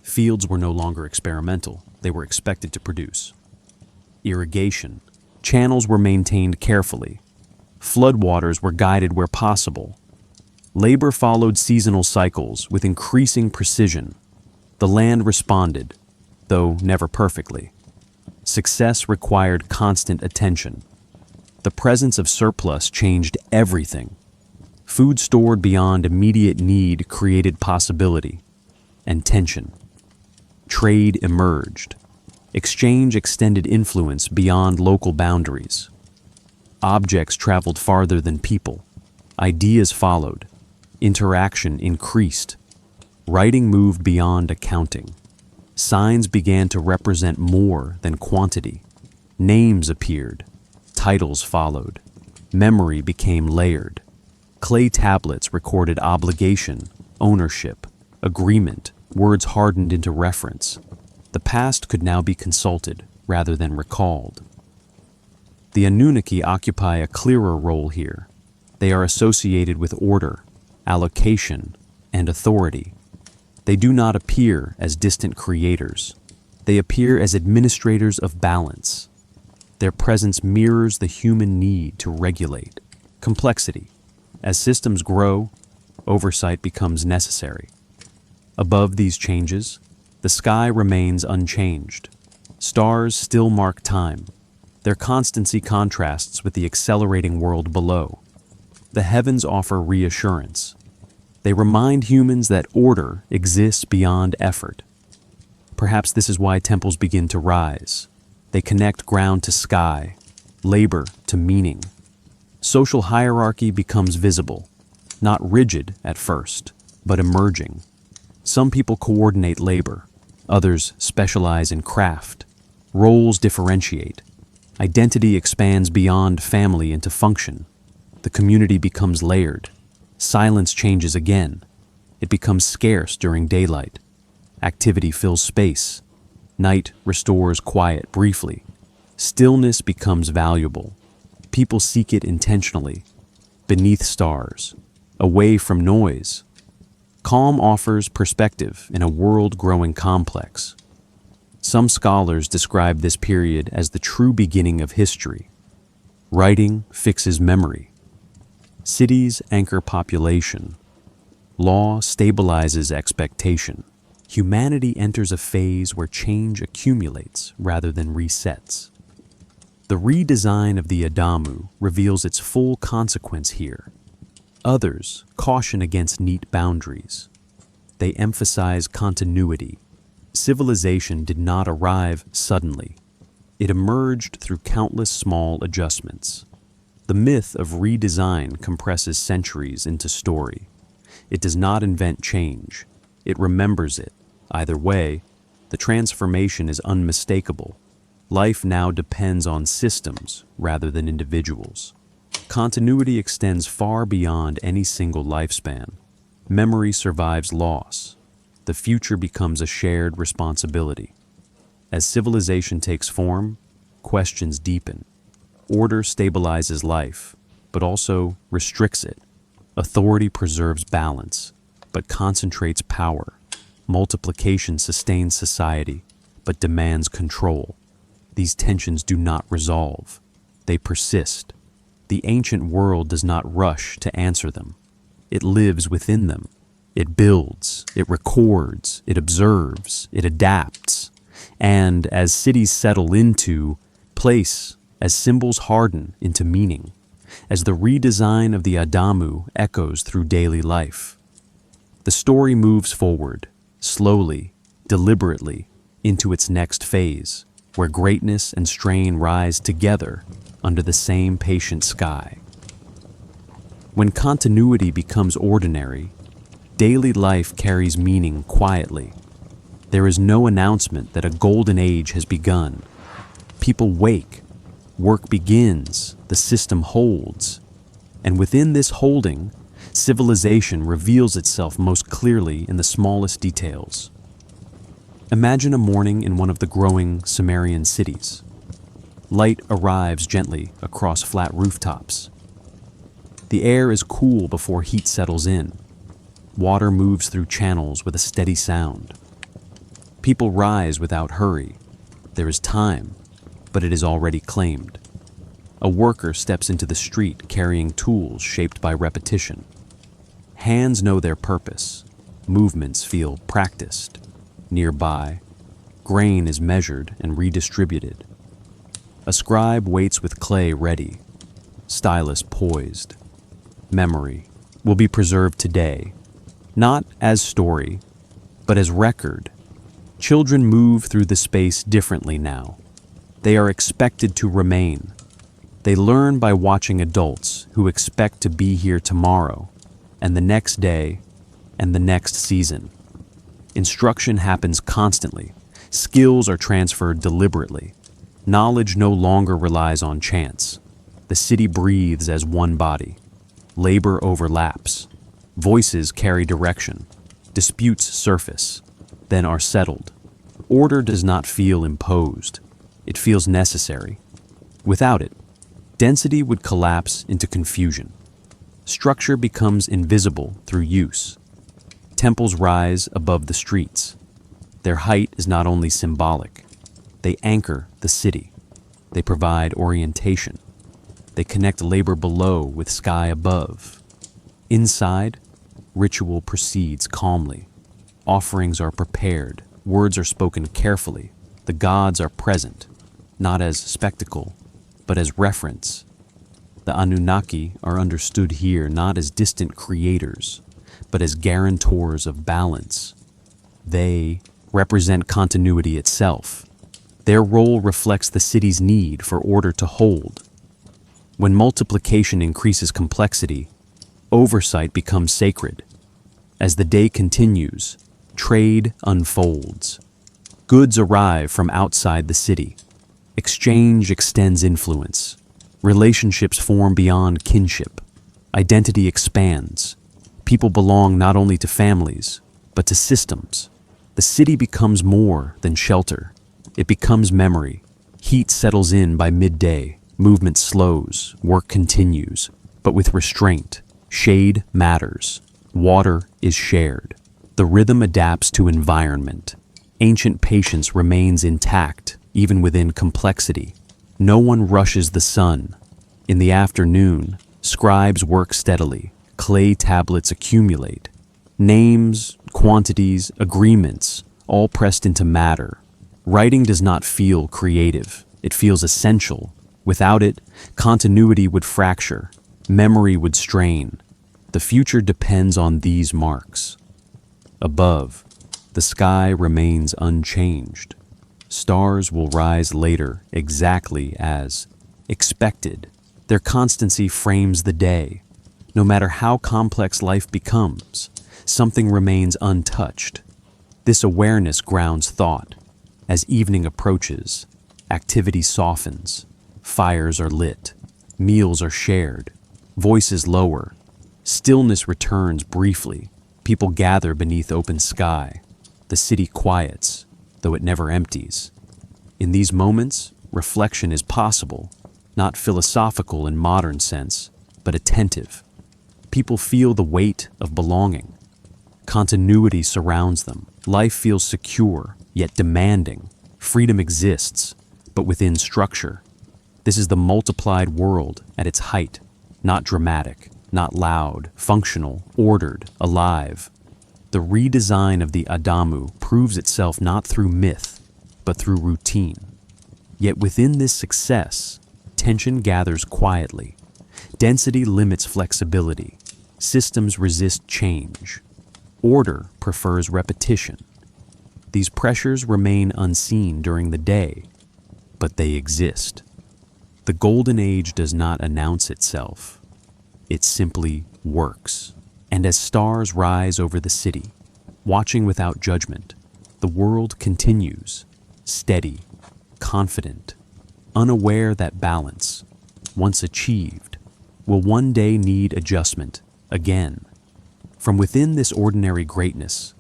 Fields were no longer experimental, they were expected to produce. Irrigation. Channels were maintained carefully. Floodwaters were guided where possible. Labor followed seasonal cycles with increasing precision. The land responded, though never perfectly. Success required constant attention. The presence of surplus changed everything. Food stored beyond immediate need created possibility and tension. Trade emerged. Exchange extended influence beyond local boundaries. Objects traveled farther than people. Ideas followed. Interaction increased. Writing moved beyond accounting. Signs began to represent more than quantity. Names appeared. Titles followed. Memory became layered. Clay tablets recorded obligation, ownership, agreement. Words hardened into reference. The past could now be consulted rather than recalled. The Anunnaki occupy a clearer role here. They are associated with order, allocation, and authority. They do not appear as distant creators. They appear as administrators of balance. Their presence mirrors the human need to regulate complexity. As systems grow, oversight becomes necessary. Above these changes, the sky remains unchanged. Stars still mark time. Their constancy contrasts with the accelerating world below. The heavens offer reassurance. They remind humans that order exists beyond effort. Perhaps this is why temples begin to rise. They connect ground to sky, labor to meaning. Social hierarchy becomes visible, not rigid at first, but emerging. Some people coordinate labor, others specialize in craft. Roles differentiate. Identity expands beyond family into function. The community becomes layered. Silence changes again. It becomes scarce during daylight. Activity fills space. Night restores quiet briefly. Stillness becomes valuable. People seek it intentionally, beneath stars, away from noise. Calm offers perspective in a world growing complex. Some scholars describe this period as the true beginning of history. Writing fixes memory. Cities anchor population. Law stabilizes expectation. Humanity enters a phase where change accumulates rather than resets. The redesign of the Adamu reveals its full consequence here. Others caution against neat boundaries. They emphasize continuity. Civilization did not arrive suddenly. It emerged through countless small adjustments. The myth of redesign compresses centuries into story. It does not invent change. It remembers it. Either way, the transformation is unmistakable. Life now depends on systems rather than individuals. Continuity extends far beyond any single lifespan. Memory survives loss. The future becomes a shared responsibility. As civilization takes form, questions deepen. Order stabilizes life, but also restricts it. Authority preserves balance, but concentrates power. Multiplication sustains society, but demands control. These tensions do not resolve. They persist. The ancient world does not rush to answer them. It lives within them. It builds, it records, it observes, it adapts. And as cities settle into place, as symbols harden into meaning, as the redesign of the Adamu echoes through daily life, the story moves forward, slowly, deliberately, into its next phase, where greatness and strain rise together under the same patient sky. When continuity becomes ordinary, daily life carries meaning quietly. There is no announcement that a golden age has begun. People wake, work begins, the system holds. And within this holding, civilization reveals itself most clearly in the smallest details. Imagine a morning in one of the growing Sumerian cities. Light arrives gently across flat rooftops. The air is cool before heat settles in. Water moves through channels with a steady sound. People rise without hurry. There is time, but it is already claimed. A worker steps into the street carrying tools shaped by repetition. Hands know their purpose. Movements feel practiced. Nearby, grain is measured and redistributed. A scribe waits with clay ready, stylus poised. Memory will be preserved today, not as story, but as record. Children move through the space differently now. They are expected to remain. They learn by watching adults who expect to be here tomorrow, and the next day, and the next season. Instruction happens constantly. Skills are transferred deliberately. Knowledge no longer relies on chance. The city breathes as one body. Labor overlaps. Voices carry direction. Disputes surface, then are settled. Order does not feel imposed. It feels necessary. Without it, density would collapse into confusion. Structure becomes invisible through use. Temples rise above the streets. Their height is not only symbolic. They anchor the city. They provide orientation. They connect labor below with sky above. Inside, ritual proceeds calmly. Offerings are prepared. Words are spoken carefully. The gods are present, not as spectacle, but as reference. The Anunnaki are understood here not as distant creators, but as guarantors of balance. They represent continuity itself. Their role reflects the city's need for order to hold. When multiplication increases complexity, oversight becomes sacred. As the day continues, trade unfolds. Goods arrive from outside the city. Exchange extends influence. Relationships form beyond kinship. Identity expands. People belong not only to families, but to systems. The city becomes more than shelter. It becomes memory. Heat settles in by midday. Movement slows. Work continues, but with restraint. Shade matters. Water is shared. The rhythm adapts to environment. Ancient patience remains intact, even within complexity. No one rushes the sun. In the afternoon, scribes work steadily. Clay tablets accumulate. Names, quantities, agreements, all pressed into matter. Writing does not feel creative. It feels essential. Without it, continuity would fracture. Memory would strain. The future depends on these marks. Above, the sky remains unchanged. Stars will rise later exactly as expected. Their constancy frames the day. No matter how complex life becomes, something remains untouched. This awareness grounds thought. As evening approaches, activity softens. Fires are lit. Meals are shared. Voices lower. Stillness returns briefly. People gather beneath open sky. The city quiets, though it never empties. In these moments, reflection is possible, not philosophical in modern sense, but attentive. People feel the weight of belonging. Continuity surrounds them. Life feels secure, yet demanding. Freedom exists, but within structure. This is the multiplied world at its height, not dramatic, not loud, functional, ordered, alive. The redesign of the Adamu proves itself not through myth, but through routine. Yet within this success, tension gathers quietly. Density limits flexibility. Systems resist change. Order prefers repetition. These pressures remain unseen during the day, but they exist. The golden age does not announce itself. It simply works. And as stars rise over the city, watching without judgment, the world continues, steady, confident, unaware that balance, once achieved, will one day need adjustment again. From within this ordinary greatness,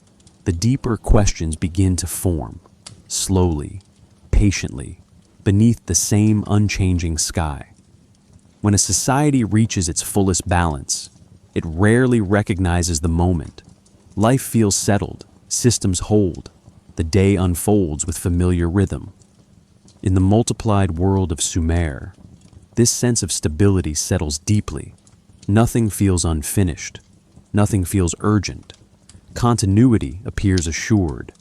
the deeper questions begin to form, slowly, patiently, beneath the same unchanging sky. When a society reaches its fullest balance, it rarely recognizes the moment. Life feels settled, systems hold, the day unfolds with familiar rhythm. In the multiplied world of Sumer, this sense of stability settles deeply. Nothing feels unfinished. Nothing feels urgent. Continuity appears assured.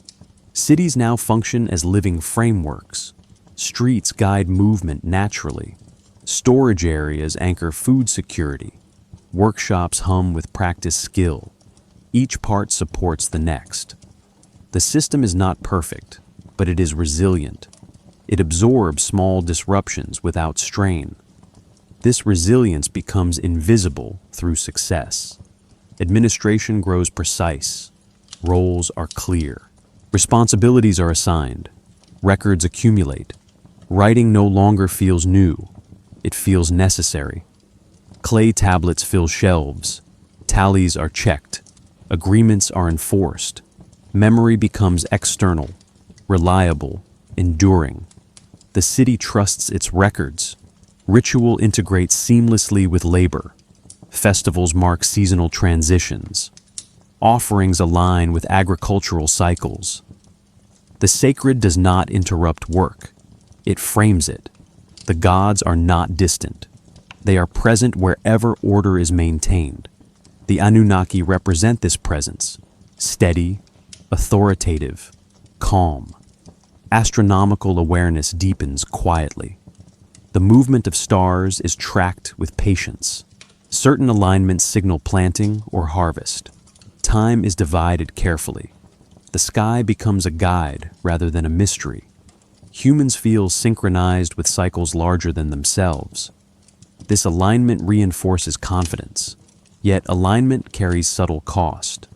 Cities now function as living frameworks. Streets guide movement naturally. Storage areas anchor food security. Workshops hum with practiced skill. Each part supports the next. The system is not perfect, but it is resilient. It absorbs small disruptions without strain. This resilience becomes invisible through success. Administration grows precise. Roles are clear. Responsibilities are assigned. Records accumulate. Writing no longer feels new. It feels necessary. Clay tablets fill shelves. Tallies are checked. Agreements are enforced. Memory becomes external, reliable, enduring. The city trusts its records. Ritual integrates seamlessly with labor. Festivals mark seasonal transitions. Offerings align with agricultural cycles. The sacred does not interrupt work. It frames it. The gods are not distant. They are present wherever order is maintained. The Anunnaki represent this presence, steady, authoritative, calm. Astronomical awareness deepens quietly. The movement of stars is tracked with patience. Certain alignments signal planting or harvest. Time is divided carefully. The sky becomes a guide rather than a mystery. Humans feel synchronized with cycles larger than themselves. This alignment reinforces confidence, yet alignment carries subtle cost.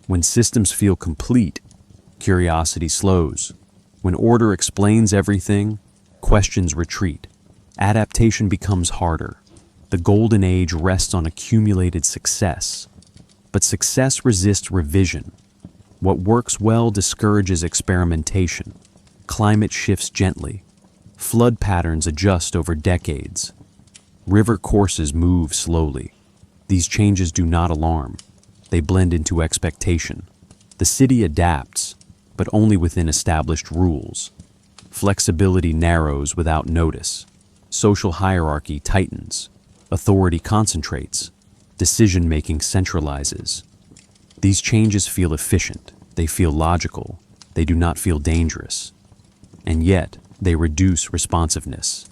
When systems feel complete, curiosity slows. When order explains everything, questions retreat. Adaptation becomes harder. The golden age rests on accumulated success. But success resists revision. What works well discourages experimentation. Climate shifts gently. Flood patterns adjust over decades. River courses move slowly. These changes do not alarm. They blend into expectation. The city adapts, but only within established rules. Flexibility narrows without notice. Social hierarchy tightens. Authority concentrates. Decision-making centralizes. These changes feel efficient. They feel logical. They do not feel dangerous. And yet, they reduce responsiveness.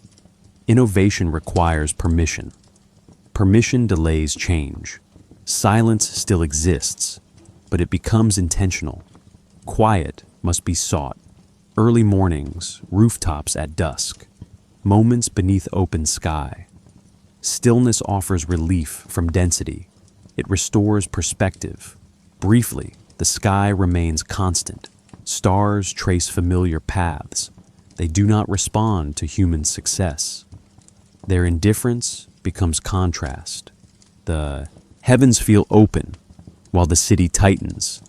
Innovation requires permission. Permission delays change. Silence still exists, but it becomes intentional. Quiet must be sought. Early mornings, rooftops at dusk, moments beneath open sky. Stillness offers relief from density. It restores perspective. Briefly, the sky remains constant. Stars trace familiar paths. They do not respond to human success. Their indifference becomes contrast. The heavens feel open, while the city tightens.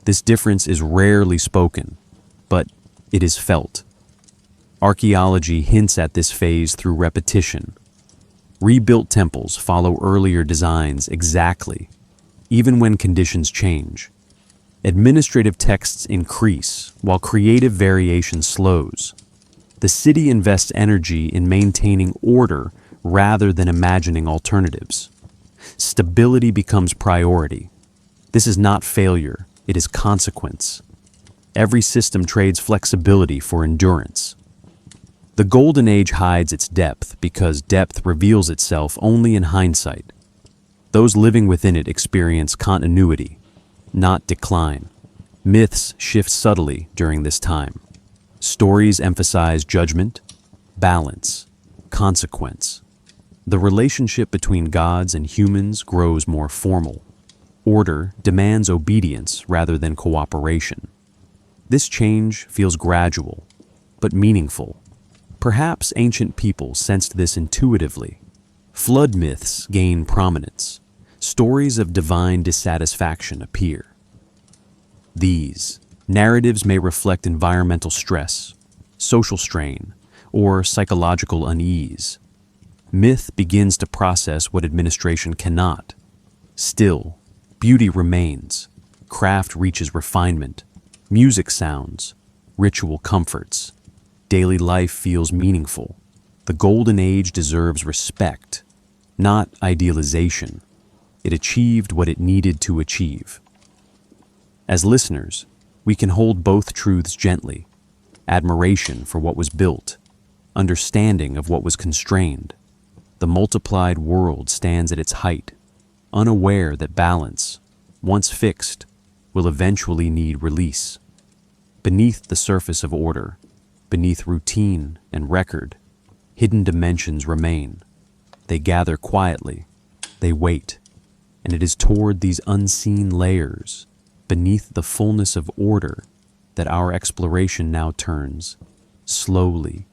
This difference is rarely spoken, but it is felt. Archaeology hints at this phase through repetition. Rebuilt temples follow earlier designs exactly, even when conditions change. Administrative texts increase, while creative variation slows. The city invests energy in maintaining order rather than imagining alternatives. Stability becomes priority. This is not failure, it is consequence. Every system trades flexibility for endurance. The Golden Age hides its depth because depth reveals itself only in hindsight. Those living within it experience continuity, not decline. Myths shift subtly during this time. Stories emphasize judgment, balance, consequence. The relationship between gods and humans grows more formal. Order demands obedience rather than cooperation. This change feels gradual, but meaningful. Perhaps ancient people sensed this intuitively. Flood myths gain prominence. Stories of divine dissatisfaction appear. These narratives may reflect environmental stress, social strain, or psychological unease. Myth begins to process what administration cannot. Still, beauty remains. Craft reaches refinement. Music sounds. Ritual comforts. Daily life feels meaningful. The Golden Age deserves respect, not idealization. It achieved what it needed to achieve. As listeners, we can hold both truths gently. Admiration for what was built, understanding of what was constrained. The multiplied world stands at its height, unaware that balance, once fixed, will eventually need release. Beneath the surface of order, beneath routine and record, hidden dimensions remain. They gather quietly, they wait, and it is toward these unseen layers, beneath the fullness of order, that our exploration now turns, slowly,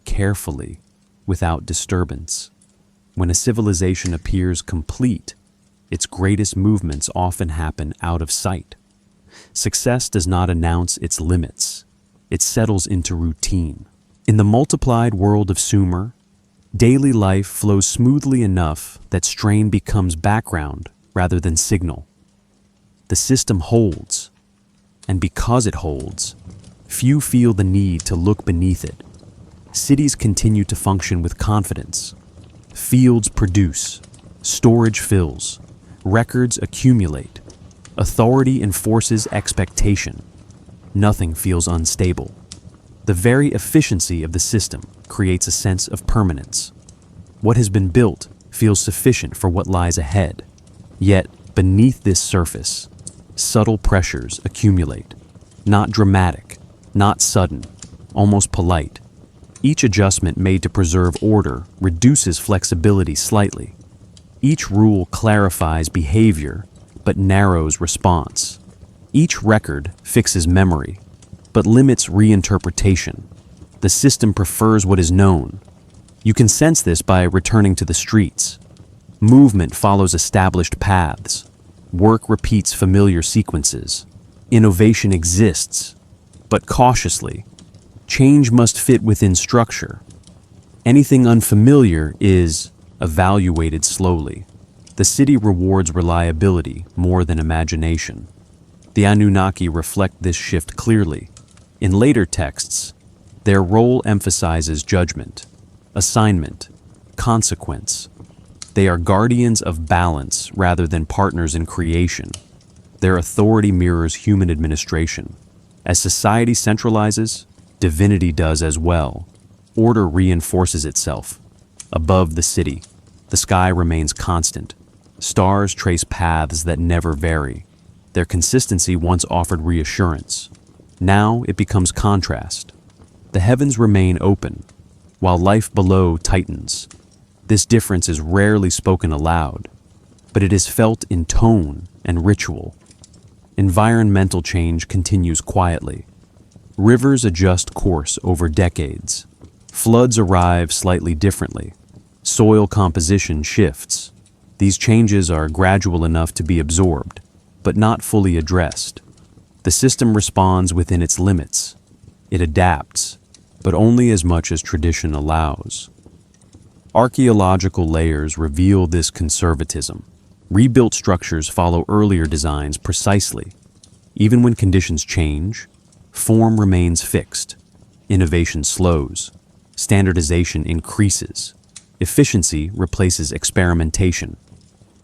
carefully, without disturbance. When a civilization appears complete, its greatest movements often happen out of sight. Success does not announce its limits. It settles into routine. In the multiplied world of Sumer, daily life flows smoothly enough that strain becomes background rather than signal. The system holds, and because it holds, few feel the need to look beneath it. Cities continue to function with confidence. Fields produce, storage fills, records accumulate, authority enforces expectation. Nothing feels unstable. The very efficiency of the system creates a sense of permanence. What has been built feels sufficient for what lies ahead. Yet, beneath this surface, subtle pressures accumulate. Not dramatic, not sudden, almost polite. Each adjustment made to preserve order reduces flexibility slightly. Each rule clarifies behavior, but narrows response. Each record fixes memory, but limits reinterpretation. The system prefers what is known. You can sense this by returning to the streets. Movement follows established paths. Work repeats familiar sequences. Innovation exists, but cautiously. Change must fit within structure. Anything unfamiliar is evaluated slowly. The city rewards reliability more than imagination. The Anunnaki reflect this shift clearly. In later texts, their role emphasizes judgment, assignment, consequence. They are guardians of balance rather than partners in creation. Their authority mirrors human administration. As society centralizes, divinity does as well. Order reinforces itself. Above the city, the sky remains constant. Stars trace paths that never vary. Their consistency once offered reassurance. Now it becomes contrast. The heavens remain open, while life below tightens. This difference is rarely spoken aloud, but it is felt in tone and ritual. Environmental change continues quietly. Rivers adjust course over decades. Floods arrive slightly differently. Soil composition shifts. These changes are gradual enough to be absorbed, but not fully addressed. The system responds within its limits. It adapts, but only as much as tradition allows. Archaeological layers reveal this conservatism. Rebuilt structures follow earlier designs precisely. Even when conditions change, form remains fixed. Innovation slows. Standardization increases. Efficiency replaces experimentation.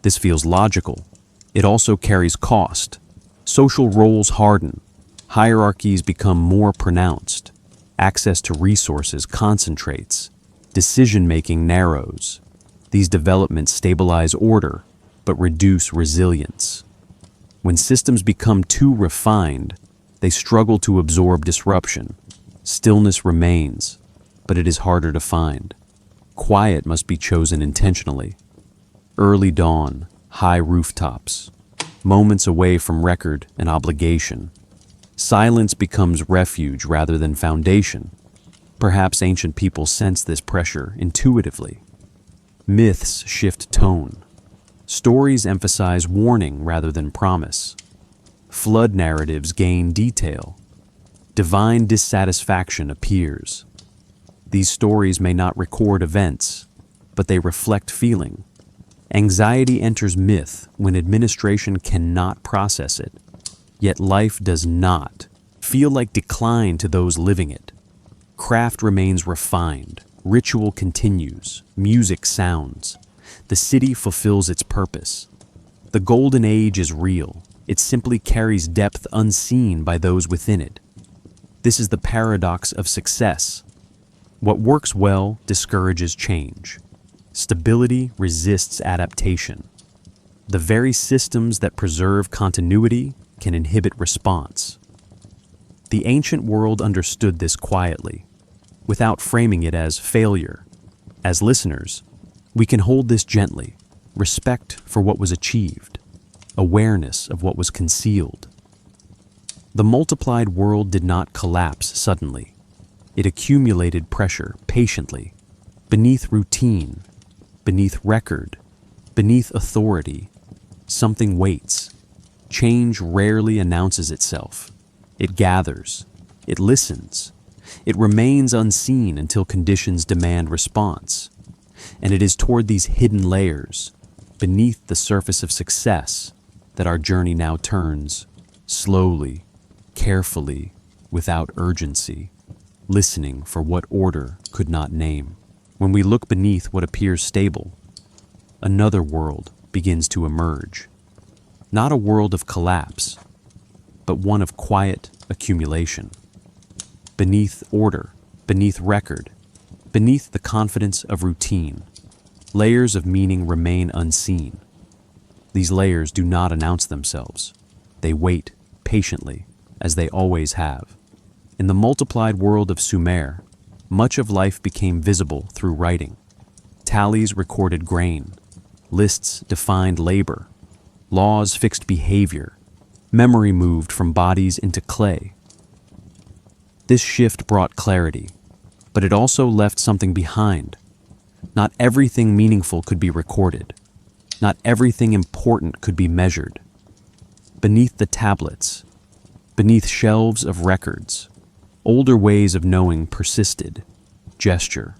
This feels logical. It also carries cost. Social roles harden. Hierarchies become more pronounced. Access to resources concentrates. Decision-making narrows. These developments stabilize order, but reduce resilience. When systems become too refined, they struggle to absorb disruption. Stillness remains, but it is harder to find. Quiet must be chosen intentionally. Early dawn, high rooftops, moments away from record and obligation. Silence becomes refuge rather than foundation. Perhaps ancient people sense this pressure intuitively. Myths shift tone. Stories emphasize warning rather than promise. Flood narratives gain detail. Divine dissatisfaction appears. These stories may not record events, but they reflect feeling. Anxiety enters myth when administration cannot process it. Yet life does not feel like decline to those living it. Craft remains refined. Ritual continues. Music sounds. The city fulfills its purpose. The golden age is real. It simply carries depth unseen by those within it. This is the paradox of success. What works well discourages change. Stability resists adaptation. The very systems that preserve continuity can inhibit response. The ancient world understood this quietly, without framing it as failure. As listeners, we can hold this gently, respect for what was achieved, awareness of what was concealed. The multiplied world did not collapse suddenly. It accumulated pressure patiently, beneath routine, beneath record, beneath authority. Something waits. Change rarely announces itself. It gathers. It listens. It remains unseen until conditions demand response. And it is toward these hidden layers, beneath the surface of success, that our journey now turns, slowly, carefully, without urgency, listening for what order could not name. When we look beneath what appears stable, another world begins to emerge. Not a world of collapse, but one of quiet accumulation. Beneath order, beneath record, Beneath the confidence of routine, layers of meaning remain unseen. These layers do not announce themselves. They wait patiently, as they always have. In the multiplied world of Sumer, much of life became visible through writing. Tallies recorded grain, lists defined labor, laws fixed behavior, memory moved from bodies into clay. This shift brought clarity, but it also left something behind. Not everything meaningful could be recorded. Not everything important could be measured. Beneath the tablets, beneath shelves of records, older ways of knowing persisted. Gesture,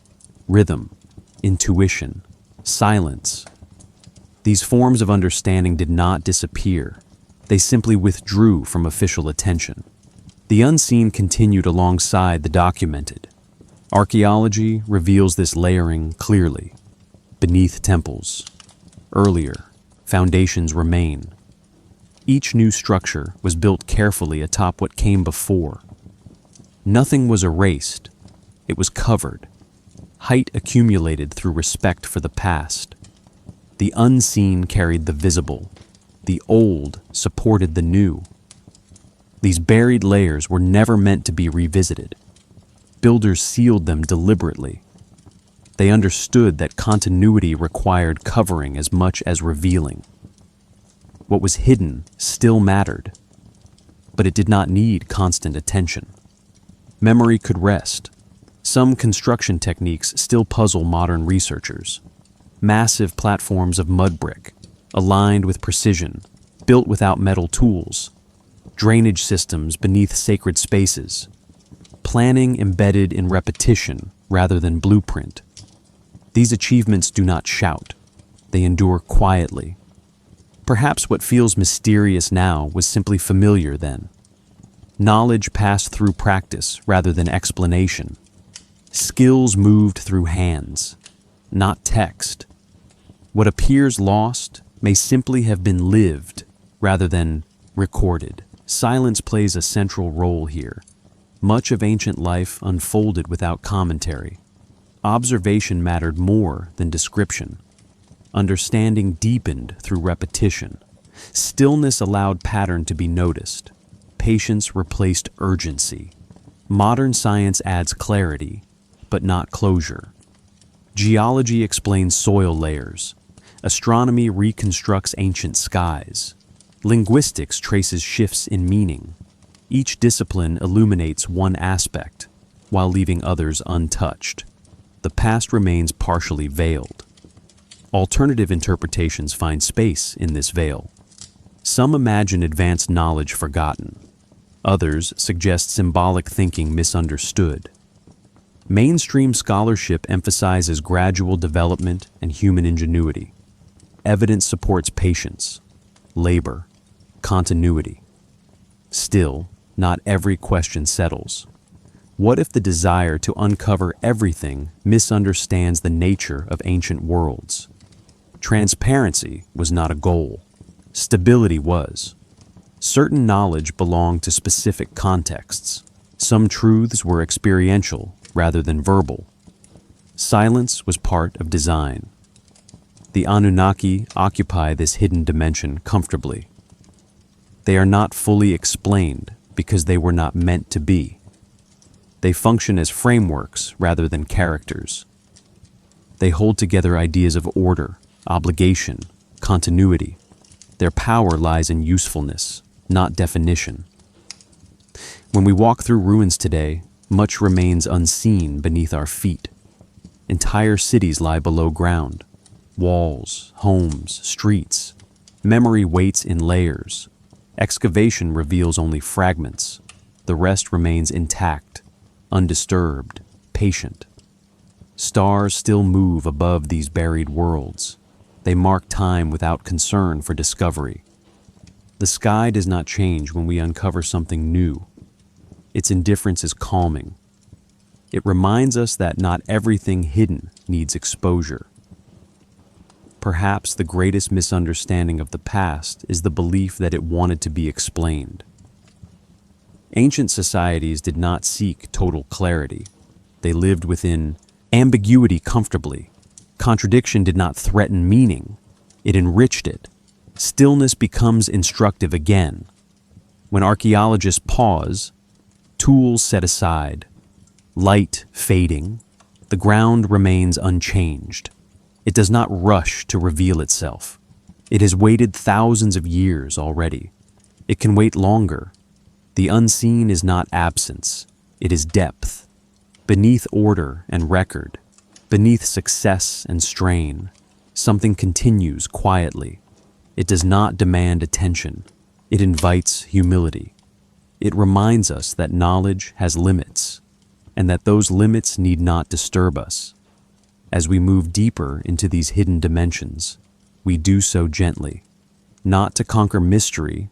rhythm, intuition, silence. These forms of understanding did not disappear. They simply withdrew from official attention. The unseen continued alongside the documented. Archaeology reveals this layering clearly. Beneath temples, earlier, foundations remain. Each new structure was built carefully atop what came before. Nothing was erased. It was covered. Height accumulated through respect for the past. The unseen carried the visible. The old supported the new. These buried layers were never meant to be revisited. Builders sealed them deliberately. They understood that continuity required covering as much as revealing. What was hidden still mattered, but it did not need constant attention. Memory could rest. Some construction techniques still puzzle modern researchers. Massive platforms of mud brick, aligned with precision, built without metal tools. Drainage systems beneath sacred spaces. Planning embedded in repetition rather than blueprint. These achievements do not shout. They endure quietly. Perhaps what feels mysterious now was simply familiar then. Knowledge passed through practice rather than explanation. Skills moved through hands, not text. What appears lost may simply have been lived rather than recorded. Silence plays a central role here. Much of ancient life unfolded without commentary. Observation mattered more than description. Understanding deepened through repetition. Stillness allowed pattern to be noticed. Patience replaced urgency. Modern science adds clarity, but not closure. Geology explains soil layers. Astronomy reconstructs ancient skies. Linguistics traces shifts in meaning. Each discipline illuminates one aspect, while leaving others untouched. The past remains partially veiled. Alternative interpretations find space in this veil. Some imagine advanced knowledge forgotten. Others suggest symbolic thinking misunderstood. Mainstream scholarship emphasizes gradual development and human ingenuity. Evidence supports patience, labor, continuity. Still, not every question settles. What if the desire to uncover everything misunderstands the nature of ancient worlds? Transparency was not a goal. Stability was. Certain knowledge belonged to specific contexts. Some truths were experiential rather than verbal. Silence was part of design. The Anunnaki occupy this hidden dimension comfortably. They are not fully explained because they were not meant to be. They function as frameworks rather than characters. They hold together ideas of order, obligation, continuity. Their power lies in usefulness, not definition. When we walk through ruins today, much remains unseen beneath our feet. Entire cities lie below ground. Walls, homes, streets. Memory waits in layers. Excavation reveals only fragments. The rest remains intact, undisturbed, patient. Stars still move above these buried worlds. They mark time without concern for discovery. The sky does not change when we uncover something new. Its indifference is calming. It reminds us that not everything hidden needs exposure. Perhaps the greatest misunderstanding of the past is the belief that it wanted to be explained. Ancient societies did not seek total clarity. They lived within Ambiguity comfortably. Contradiction did not threaten meaning, it enriched it. Stillness becomes instructive again. When archaeologists pause, tools set aside, light fading, the ground remains unchanged. It does not rush to reveal itself. It has waited thousands of years already. It can wait longer. The unseen is not absence, it is depth. Beneath order and record, beneath success and strain, something continues quietly. It does not demand attention. It invites humility. It reminds us that knowledge has limits, and that those limits need not disturb us. As we move deeper into these hidden dimensions, we do so gently, not to conquer mystery,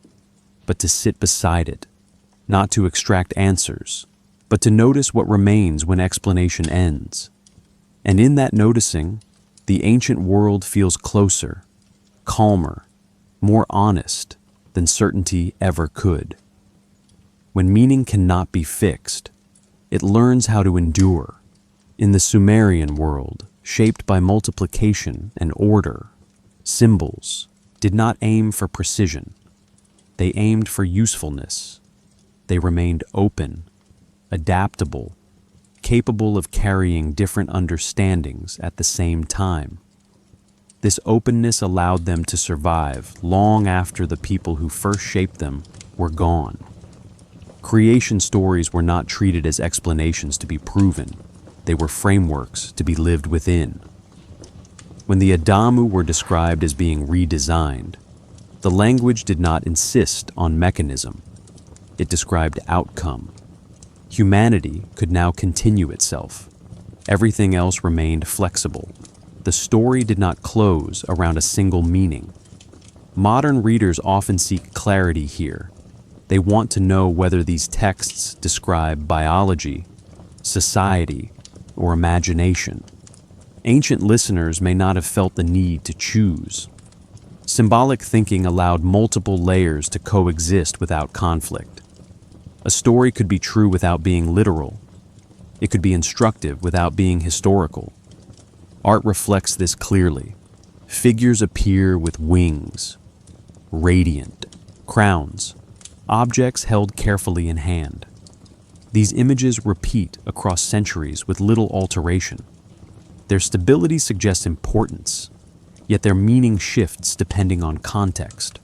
but to sit beside it, not to extract answers, but to notice what remains when explanation ends. And in that noticing, the ancient world feels closer, calmer, more honest than certainty ever could. When meaning cannot be fixed, it learns how to endure. In the Sumerian world, shaped by multiplication and order, symbols did not aim for precision. They aimed for usefulness. They remained open, adaptable, capable of carrying different understandings at the same time. This openness allowed them to survive long after the people who first shaped them were gone. Creation stories were not treated as explanations to be proven. They were frameworks to be lived within. When the Adamu were described as being redesigned, the language did not insist on mechanism. It described outcome. Humanity could now continue itself. Everything else remained flexible. The story did not close around a single meaning. Modern readers often seek clarity here. They want to know whether these texts describe biology, society, or imagination. Ancient listeners may not have felt the need to choose. Symbolic thinking allowed multiple layers to coexist without conflict. A story could be true without being literal. It could be instructive without being historical. Art reflects this clearly. Figures appear with wings, radiant, crowns, objects held carefully in hand. These images repeat across centuries with little alteration. Their stability suggests importance, yet their meaning shifts depending on context.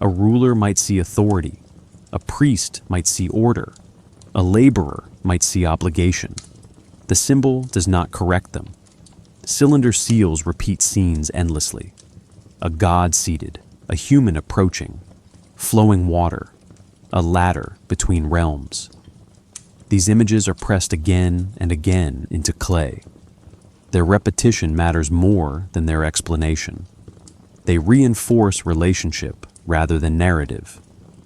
A ruler might see authority, a priest might see order, a laborer might see obligation. The symbol does not correct them. Cylinder seals repeat scenes endlessly. A god seated, a human approaching, flowing water, a ladder between realms. These images are pressed again and again into clay. Their repetition matters more than their explanation. They reinforce relationship rather than narrative.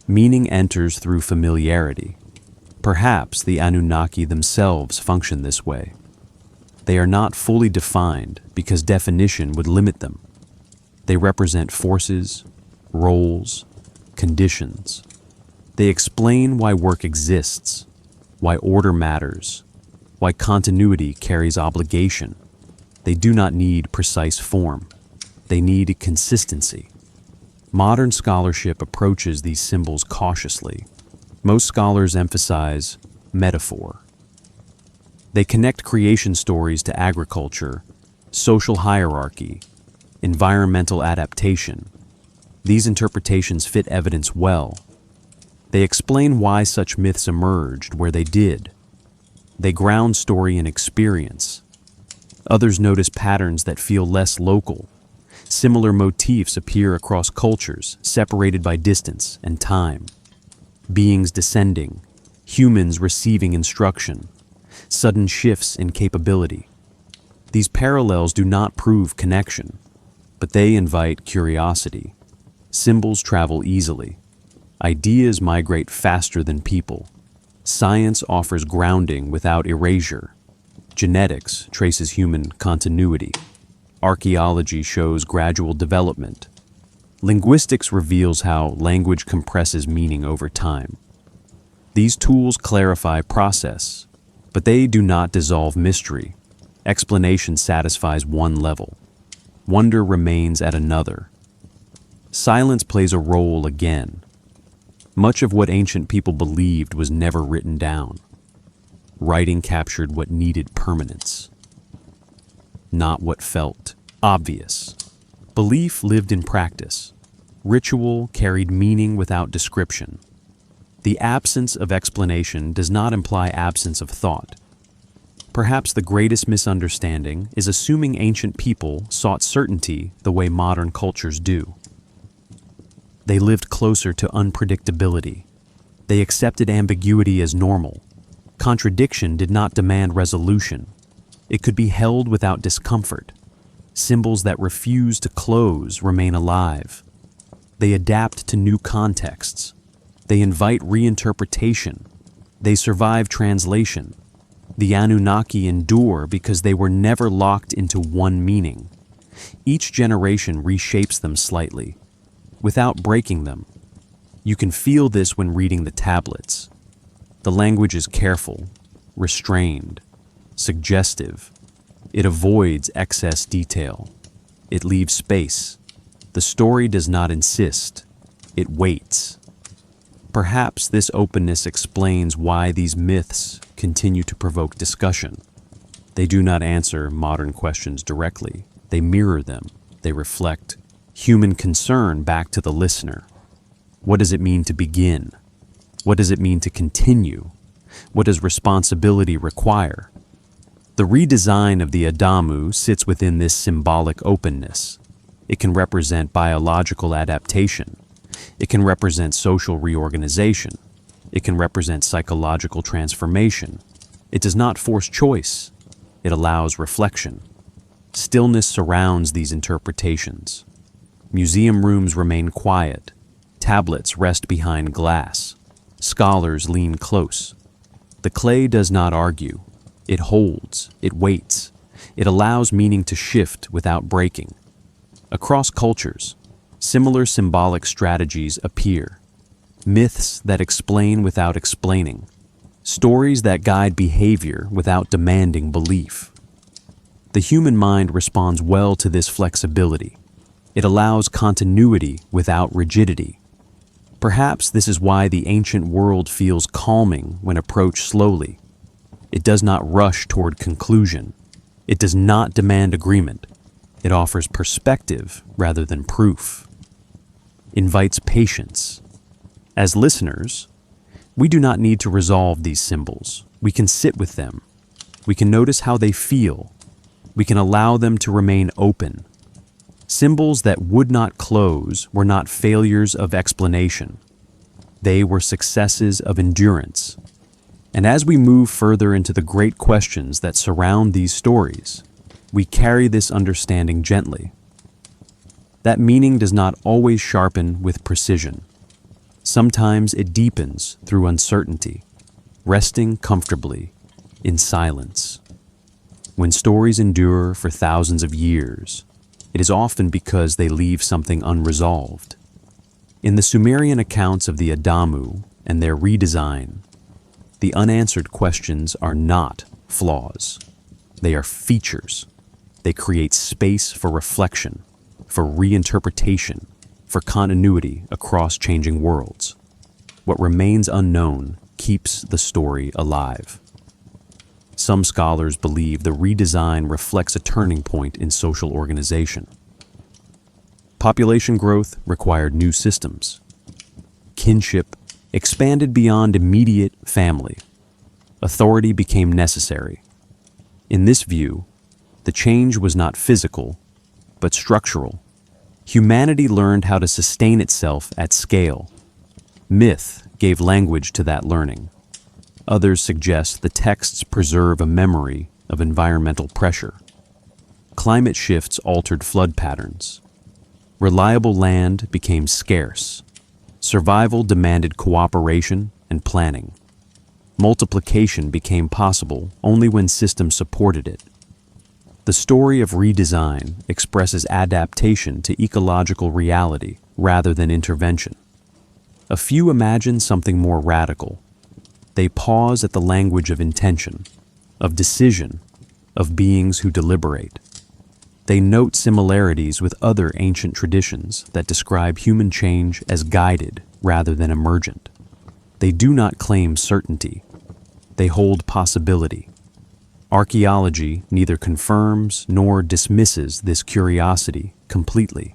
Meaning enters through familiarity. Perhaps the Anunnaki themselves function this way. They are not fully defined because definition would limit them. They represent forces, roles, conditions. They explain why work exists, why order matters, why continuity carries obligation. They do not need precise form. They need consistency. Modern scholarship approaches these symbols cautiously. Most scholars emphasize metaphor. They connect creation stories to agriculture, social hierarchy, environmental adaptation. These interpretations fit evidence well. They explain why such myths emerged where they did. They ground story in experience. Others notice patterns that feel less local. Similar motifs appear across cultures, separated by distance and time. Beings descending, humans receiving instruction, sudden shifts in capability. These parallels do not prove connection, but they invite curiosity. Symbols travel easily. Ideas migrate faster than people. Science offers grounding without erasure. Genetics traces human continuity. Archaeology shows gradual development. Linguistics reveals how language compresses meaning over time. These tools clarify process, but they do not dissolve mystery. Explanation satisfies one level. Wonder remains at another. Silence plays a role again. Much of what ancient people believed was never written down. Writing captured what needed permanence, not what felt obvious. Belief lived in practice. Ritual carried meaning without description. The absence of explanation does not imply absence of thought. Perhaps the greatest misunderstanding is assuming ancient people sought certainty the way modern cultures do. They lived closer to unpredictability. They accepted ambiguity as normal. Contradiction did not demand resolution. It could be held without discomfort. Symbols that refuse to close remain alive. They adapt to new contexts. They invite reinterpretation. They survive translation. The Anunnaki endure because they were never locked into one meaning. Each generation reshapes them slightly, without breaking them. You can feel this when reading the tablets. The language is careful, restrained, suggestive. It avoids excess detail. It leaves space. The story does not insist. It waits. Perhaps this openness explains why these myths continue to provoke discussion. They do not answer modern questions directly. They mirror them. They reflect human concern back to the listener. What does it mean to begin? What does it mean to continue? What does responsibility require? The redesign of the Adamu sits within this symbolic openness. It can represent biological adaptation. It can represent social reorganization. It can represent psychological transformation. It does not force choice. It allows reflection. Stillness surrounds these interpretations. Museum rooms remain quiet. Tablets rest behind glass. Scholars lean close. The clay does not argue. It holds. It waits. It allows meaning to shift without breaking. Across cultures, similar symbolic strategies appear. Myths that explain without explaining. Stories that guide behavior without demanding belief. The human mind responds well to this flexibility. It allows continuity without rigidity. Perhaps this is why the ancient world feels calming when approached slowly. It does not rush toward conclusion. It does not demand agreement. It offers perspective rather than proof. Invites patience. As listeners, we do not need to resolve these symbols. We can sit with them. We can notice how they feel. We can allow them to remain open. Symbols that would not close were not failures of explanation. They were successes of endurance. And as we move further into the great questions that surround these stories, we carry this understanding gently. That meaning does not always sharpen with precision. Sometimes it deepens through uncertainty, resting comfortably in silence. When stories endure for thousands of years, it is often because they leave something unresolved. In the Sumerian accounts of the Adamu and their redesign, the unanswered questions are not flaws. They are features. They create space for reflection, for reinterpretation, for continuity across changing worlds. What remains unknown keeps the story alive. Some scholars believe the redesign reflects a turning point in social organization. Population growth required new systems. Kinship expanded beyond immediate family. Authority became necessary. In this view, the change was not physical, but structural. Humanity learned how to sustain itself at scale. Myth gave language to that learning. Others suggest the texts preserve a memory of environmental pressure. Climate shifts altered flood patterns. Reliable land became scarce. Survival demanded cooperation and planning. Multiplication became possible only when systems supported it. The story of redesign expresses adaptation to ecological reality rather than intervention. A few imagine something more radical. They pause at the language of intention, of decision, of beings who deliberate. They note similarities with other ancient traditions that describe human change as guided rather than emergent. They do not claim certainty. They hold possibility. Archaeology neither confirms nor dismisses this curiosity completely.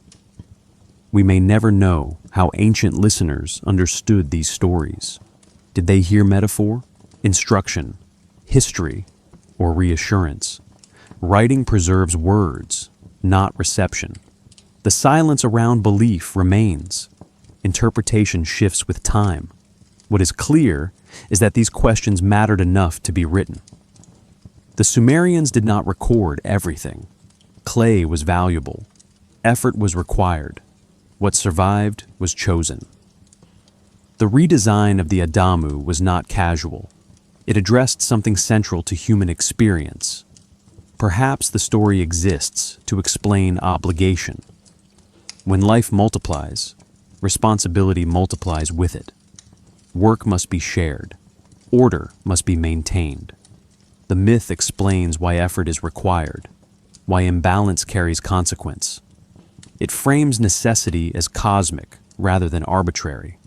We may never know how ancient listeners understood these stories. Did they hear metaphor, instruction, history, or reassurance? Writing preserves words, not reception. The silence around belief remains. Interpretation shifts with time. What is clear is that these questions mattered enough to be written. The Sumerians did not record everything. Clay was valuable. Effort was required. What survived was chosen. The redesign of the Adamu was not casual. It addressed something central to human experience. Perhaps the story exists to explain obligation. When life multiplies, responsibility multiplies with it. Work must be shared. Order must be maintained. The myth explains why effort is required, why imbalance carries consequence. It frames necessity as cosmic rather than arbitrary.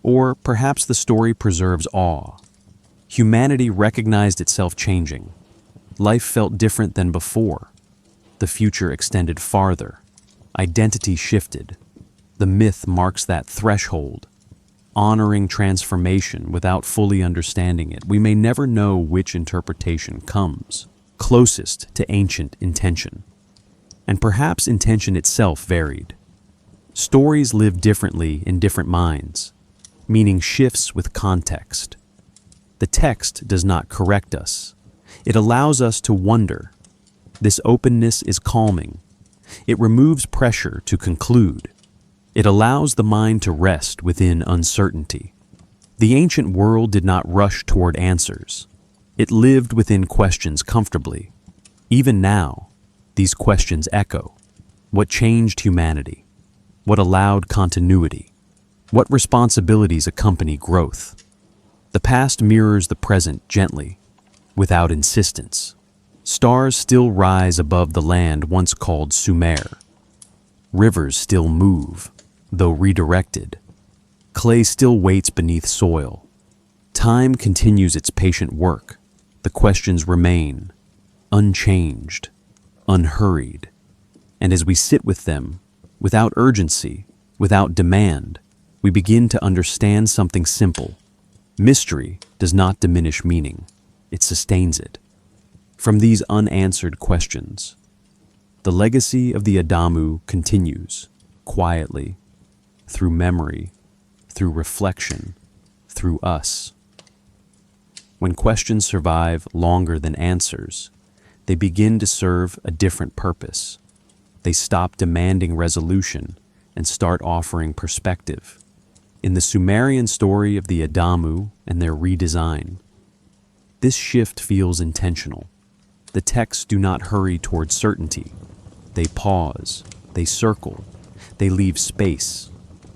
Or perhaps the story preserves awe. Humanity recognized itself changing. Life felt different than before. The future extended farther. Identity shifted. The myth marks that threshold. Honoring transformation without fully understanding it, we may never know which interpretation comes closest to ancient intention. And perhaps intention itself varied. Stories live differently in different minds. Meaning shifts with context. The text does not correct us. It allows us to wonder. This openness is calming. It removes pressure to conclude. It allows the mind to rest within uncertainty. The ancient world did not rush toward answers. It lived within questions comfortably. Even now, these questions echo. What changed humanity? What allowed continuity? What responsibilities accompany growth? The past mirrors the present gently, without insistence. Stars still rise above the land once called Sumer. Rivers still move, though redirected. Clay still waits beneath soil. Time continues its patient work. The questions remain, unchanged, unhurried. And as we sit with them, without urgency, without demand, we begin to understand something simple. Mystery does not diminish meaning. It sustains it. From these unanswered questions, the legacy of the Adamu continues, quietly, through memory, through reflection, through us. When questions survive longer than answers, they begin to serve a different purpose. They stop demanding resolution and start offering perspective. In the Sumerian story of the Adamu and their redesign, this shift feels intentional. The texts do not hurry toward certainty. They pause, they circle, they leave space.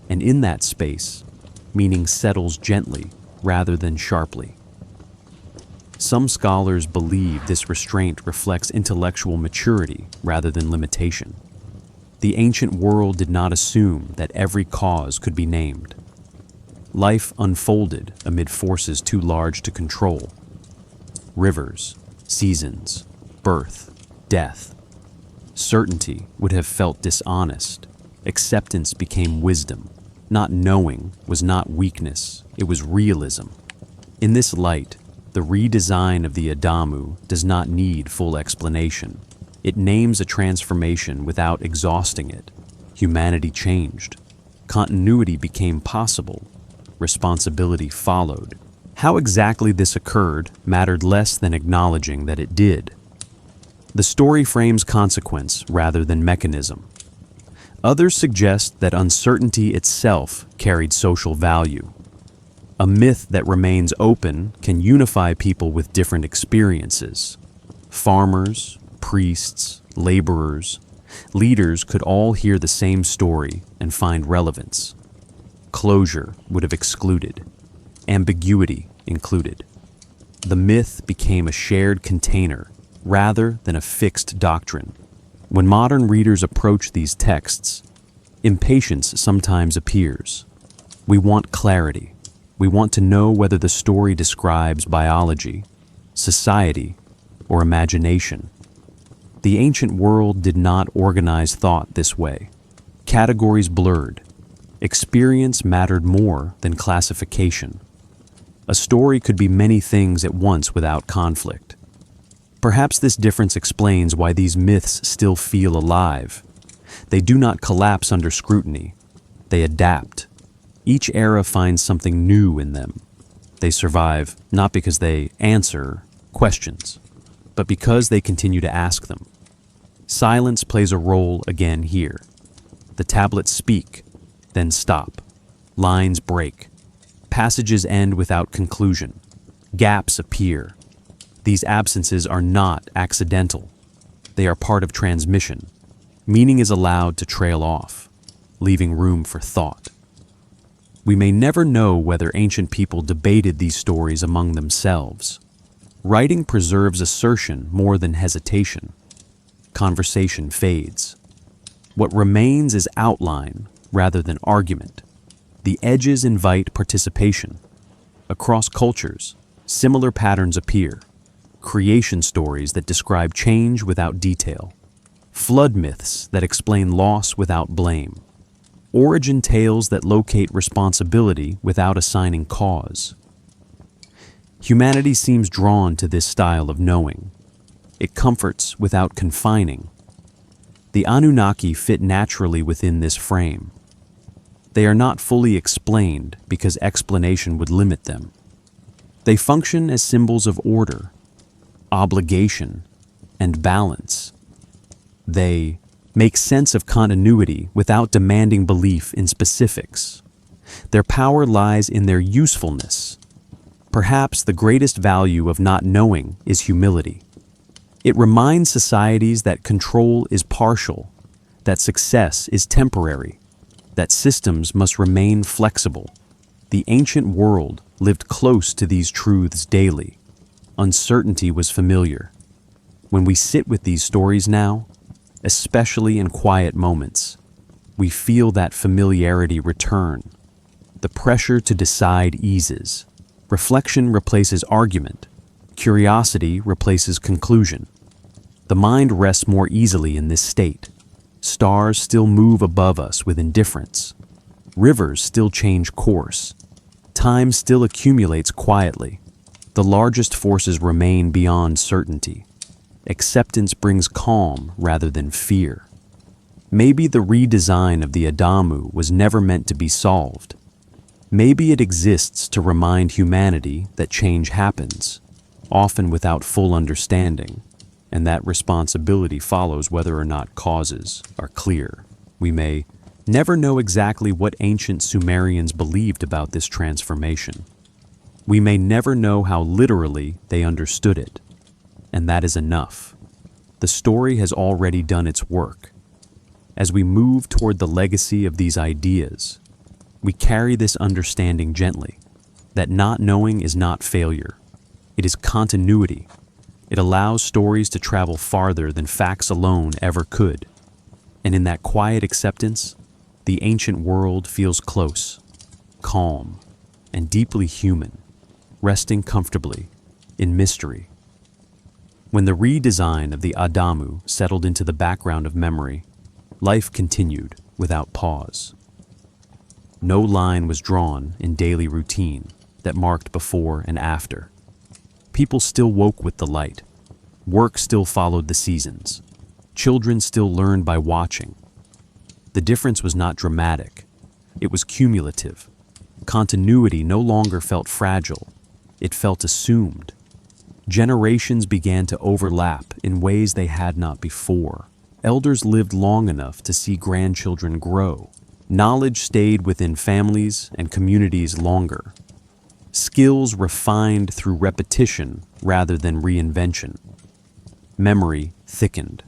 And in that space, meaning settles gently rather than sharply. Some scholars believe this restraint reflects intellectual maturity rather than limitation. The ancient world did not assume that every cause could be named. Life unfolded amid forces too large to control. Rivers, seasons, birth, death. Certainty would have felt dishonest. Acceptance became wisdom. Not knowing was not weakness, it was realism. In this light, the redesign of the Adamu does not need full explanation. It names a transformation without exhausting it. Humanity changed. Continuity became possible. Responsibility followed. How exactly this occurred mattered less than acknowledging that it did. The story frames consequence rather than mechanism. Others suggest that uncertainty itself carried social value. A myth that remains open can unify people with different experiences. Farmers, priests, laborers, leaders could all hear the same story and find relevance. Closure would have excluded. Ambiguity included. The myth became a shared container, rather than a fixed doctrine. When modern readers approach these texts, impatience sometimes appears. We want clarity. We want to know whether the story describes biology, society, or imagination. The ancient world did not organize thought this way. Categories blurred. Experience mattered more than classification. A story could be many things at once without conflict. Perhaps this difference explains why these myths still feel alive. They do not collapse under scrutiny. They adapt. Each era finds something new in them. They survive not because they answer questions, but because they continue to ask them. Silence plays a role again here. The tablets speak, then stop. Lines break. Passages end without conclusion. Gaps appear. These absences are not accidental. They are part of transmission. Meaning is allowed to trail off, leaving room for thought. We may never know whether ancient people debated these stories among themselves. Writing preserves assertion more than hesitation. Conversation fades. What remains is outline rather than argument. The edges invite participation. Across cultures, similar patterns appear. Creation stories that describe change without detail. Flood myths that explain loss without blame. Origin tales that locate responsibility without assigning cause. Humanity seems drawn to this style of knowing. It comforts without confining. The Anunnaki fit naturally within this frame. They are not fully explained because explanation would limit them. They function as symbols of order, obligation, and balance. They make sense of continuity without demanding belief in specifics. Their power lies in their usefulness. Perhaps the greatest value of not knowing is humility. It reminds societies that control is partial, that success is temporary, that systems must remain flexible. The ancient world lived close to these truths daily. Uncertainty was familiar. When we sit with these stories now, especially in quiet moments, we feel that familiarity return. The pressure to decide eases. Reflection replaces argument. Curiosity replaces conclusion. The mind rests more easily in this state. Stars still move above us with indifference. Rivers still change course. Time still accumulates quietly. The largest forces remain beyond certainty. Acceptance brings calm rather than fear. Maybe the redesign of the Adamu was never meant to be solved. Maybe it exists to remind humanity that change happens, often without full understanding, and that responsibility follows whether or not causes are clear. We may never know exactly what ancient Sumerians believed about this transformation. We may never know how literally they understood it. And that is enough. The story has already done its work. As we move toward the legacy of these ideas, we carry this understanding gently, that not knowing is not failure. It is continuity. It allows stories to travel farther than facts alone ever could. And in that quiet acceptance, the ancient world feels close, calm, and deeply human, resting comfortably in mystery. When the redesign of the Adamu settled into the background of memory, life continued without pause. No line was drawn in daily routine that marked before and after. People still woke with the light. Work still followed the seasons. Children still learned by watching. The difference was not dramatic. It was cumulative. Continuity no longer felt fragile. It felt assumed. Generations began to overlap in ways they had not before. Elders lived long enough to see grandchildren grow. Knowledge stayed within families and communities longer. Skills refined through repetition rather than reinvention. Memory thickened.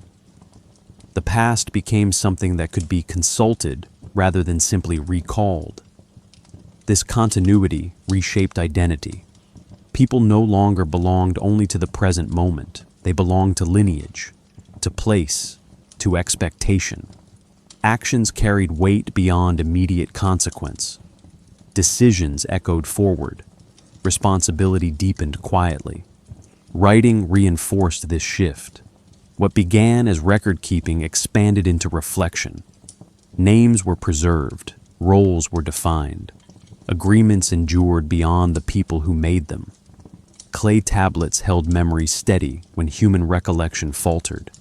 The past became something that could be consulted rather than simply recalled. This continuity reshaped identity. People no longer belonged only to the present moment. They belong to lineage, to place, to expectation. Actions carried weight beyond immediate consequence. Decisions echoed forward. Responsibility deepened quietly. Writing reinforced this shift. What began as record-keeping expanded into reflection. Names were preserved, roles were defined. Agreements endured beyond the people who made them. Clay tablets held memory steady when human recollection faltered.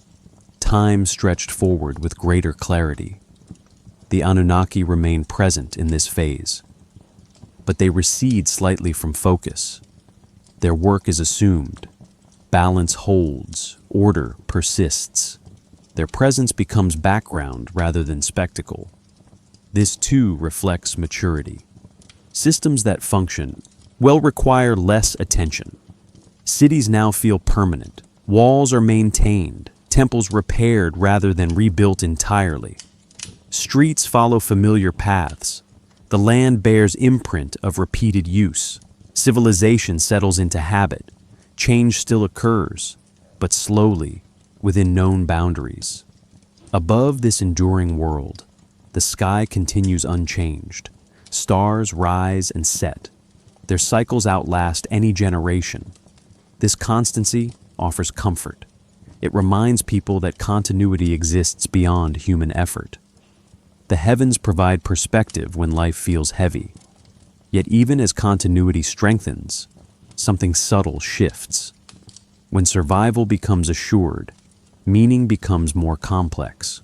Time stretched forward with greater clarity. The Anunnaki remain present in this phase, but they recede slightly from focus. Their work is assumed. Balance holds, order persists. Their presence becomes background rather than spectacle. This too reflects maturity. Systems that function will require less attention. Cities now feel permanent. Walls are maintained, temples repaired rather than rebuilt entirely. Streets follow familiar paths. The land bears imprint of repeated use. Civilization settles into habit. Change still occurs, but slowly, within known boundaries. Above this enduring world, the sky continues unchanged. Stars rise and set. Their cycles outlast any generation. This constancy offers comfort. It reminds people that continuity exists beyond human effort. The heavens provide perspective when life feels heavy. Yet even as continuity strengthens, something subtle shifts. When survival becomes assured, meaning becomes more complex.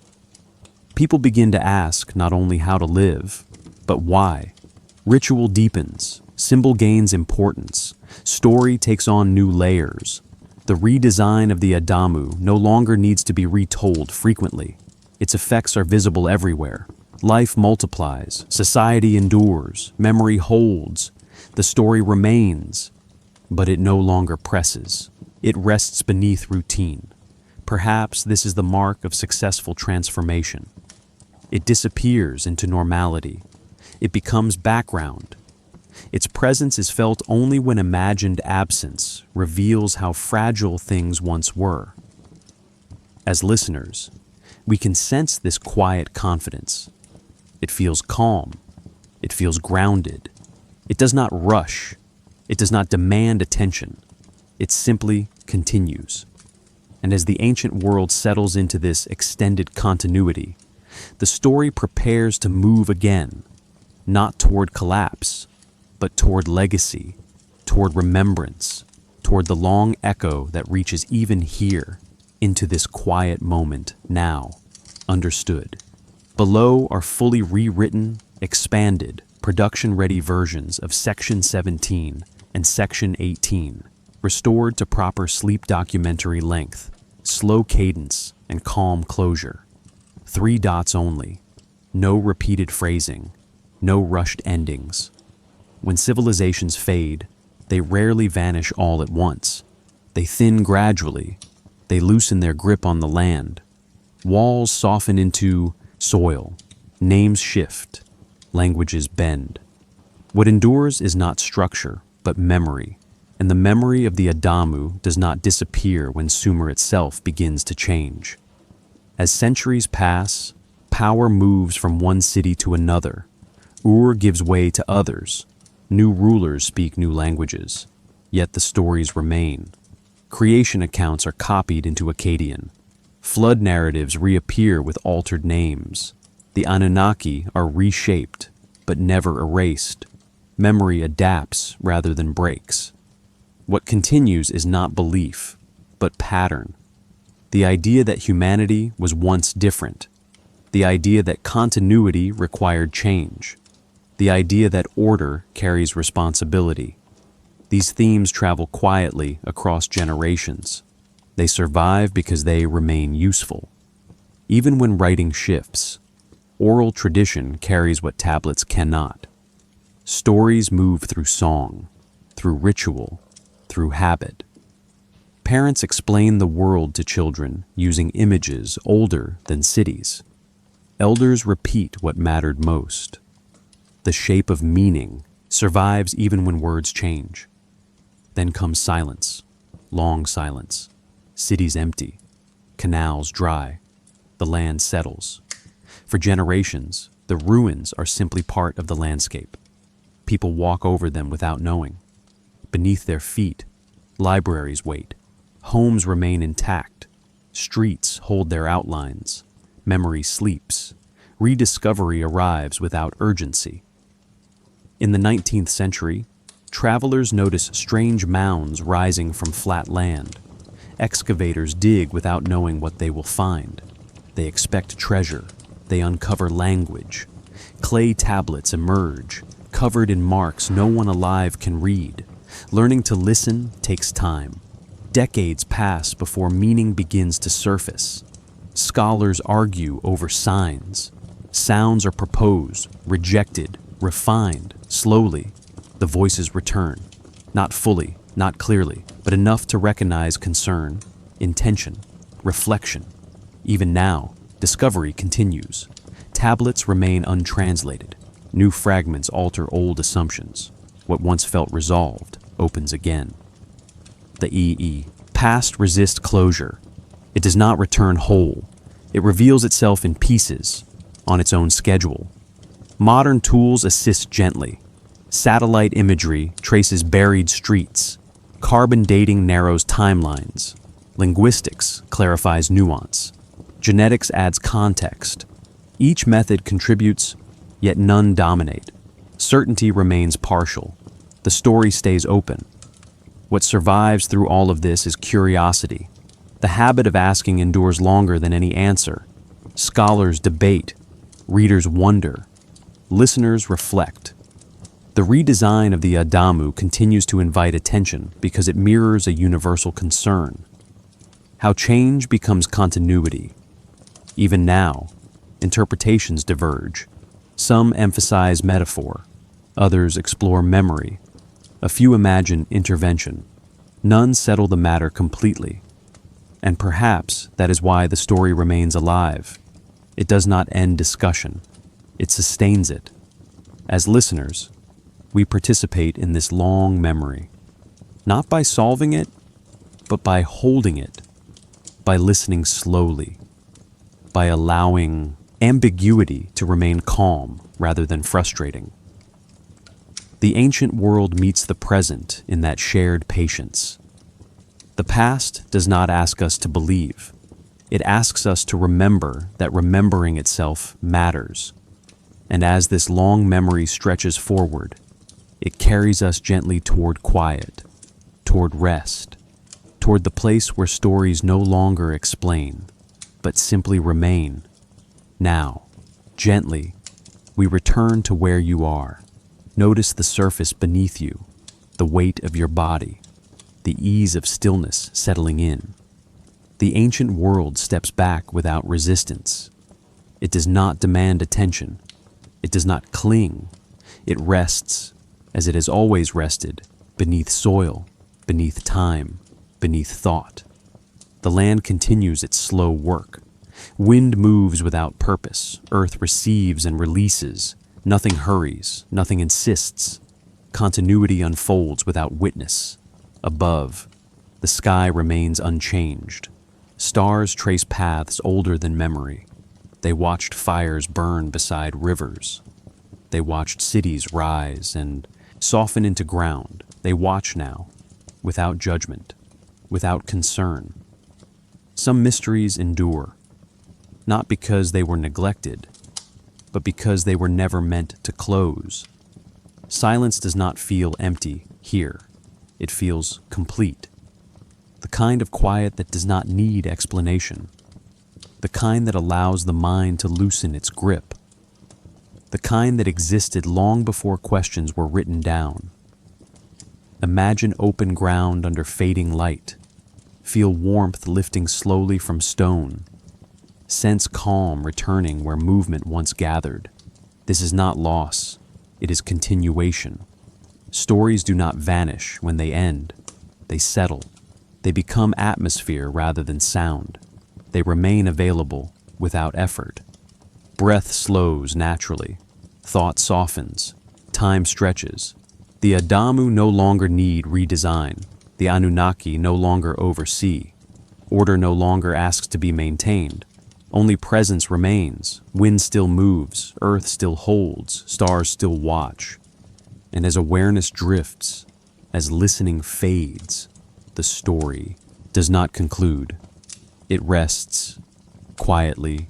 People begin to ask not only how to live, but why. Ritual deepens, symbol gains importance, story takes on new layers. The redesign of the Adamu no longer needs to be retold frequently. Its effects are visible everywhere. Life multiplies, society endures, memory holds, the story remains, but it no longer presses. It rests beneath routine. Perhaps this is the mark of successful transformation. It disappears into normality. It becomes background. Its presence is felt only when imagined absence reveals how fragile things once were. As listeners, we can sense this quiet confidence. It feels calm. It feels grounded. It does not rush. It does not demand attention. It simply continues. And as the ancient world settles into this extended continuity, the story prepares to move again, not toward collapse, but toward legacy, toward remembrance, toward the long echo that reaches even here, into this quiet moment now, understood. Below are fully rewritten, expanded, production-ready versions of Section 17 and Section 18, restored to proper sleep documentary length, slow cadence, and calm closure. 3 dots only, no repeated phrasing, no rushed endings. When civilizations fade, they rarely vanish all at once. They thin gradually. They loosen their grip on the land. Walls soften into soil. Names shift. Languages bend. What endures is not structure, but memory. And the memory of the Adamu does not disappear when Sumer itself begins to change. As centuries pass, power moves from one city to another. Ur gives way to others. New rulers speak new languages, yet the stories remain. Creation accounts are copied into Akkadian. Flood narratives reappear with altered names. The Anunnaki are reshaped, but never erased. Memory adapts rather than breaks. What continues is not belief, but pattern. The idea that humanity was once different. The idea that continuity required change. The idea that order carries responsibility. These themes travel quietly across generations. They survive because they remain useful. Even when writing shifts, oral tradition carries what tablets cannot. Stories move through song, through ritual, through habit. Parents explain the world to children using images older than cities. Elders repeat what mattered most. The shape of meaning survives even when words change. Then comes silence, long silence. cities empty, canals dry, the land settles. For generations, the ruins are simply part of the landscape. People walk over them without knowing. Beneath their feet, libraries wait. Homes remain intact. Streets hold their outlines. Memory sleeps. Rediscovery arrives without urgency. In the 19th century, travelers notice strange mounds rising from flat land. Excavators dig without knowing what they will find. They expect treasure. They uncover language. Clay tablets emerge, covered in marks no one alive can read. Learning to listen takes time. Decades pass before meaning begins to surface. Scholars argue over signs. Sounds are proposed, rejected, refined. Slowly, the voices return. Not fully, not clearly, but enough to recognize concern, intention, reflection. Even now, discovery continues. Tablets remain untranslated. New fragments alter old assumptions. What once felt resolved opens again. The EE. Past resists closure. It does not return whole. It reveals itself in pieces, on its own schedule. Modern tools assist gently. Satellite imagery traces buried streets. Carbon dating narrows timelines. Linguistics clarifies nuance. Genetics adds context. Each method contributes, yet none dominate. Certainty remains partial. The story stays open. What survives through all of this is curiosity. The habit of asking endures longer than any answer. Scholars debate. Readers wonder. Listeners reflect. The redesign of the Adamu continues to invite attention because it mirrors a universal concern. How change becomes continuity. Even now, interpretations diverge. Some emphasize metaphor. Others explore memory. A few imagine intervention. None settle the matter completely. And perhaps that is why the story remains alive. It does not end discussion. It sustains it. As listeners, we participate in this long memory, not by solving it, but by holding it, by listening slowly, by allowing ambiguity to remain calm rather than frustrating. The ancient world meets the present in that shared patience. The past does not ask us to believe. It asks us to remember that remembering itself matters. And as this long memory stretches forward, it carries us gently toward quiet, toward rest, toward the place where stories no longer explain, but simply remain. Now, gently, we return to where you are. Notice the surface beneath you, the weight of your body, the ease of stillness settling in. The ancient world steps back without resistance. It does not demand attention. It does not cling. It rests, as it has always rested, beneath soil, beneath time, beneath thought. The land continues its slow work. Wind moves without purpose. Earth receives and releases. Nothing hurries. Nothing insists. Continuity unfolds without witness. Above, the sky remains unchanged. Stars trace paths older than memory. They watched fires burn beside rivers. They watched cities rise and soften into ground. They watch now, without judgment, without concern. Some mysteries endure, not because they were neglected, but because they were never meant to close. Silence does not feel empty here. It feels complete. The kind of quiet that does not need explanation. The kind that allows the mind to loosen its grip. The kind that existed long before questions were written down. Imagine open ground under fading light. Feel warmth lifting slowly from stone. Sense calm returning where movement once gathered. This is not loss. It is continuation. Stories do not vanish when they end. They settle. They become atmosphere rather than sound. They remain available without effort. Breath slows naturally. Thought softens. Time stretches. The Adamu no longer need redesign. The Anunnaki no longer oversee. Order no longer asks to be maintained. Only presence remains. Wind still moves, earth still holds, stars still watch. And as awareness drifts, as listening fades, the story does not conclude. It rests, quietly,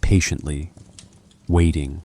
patiently, waiting.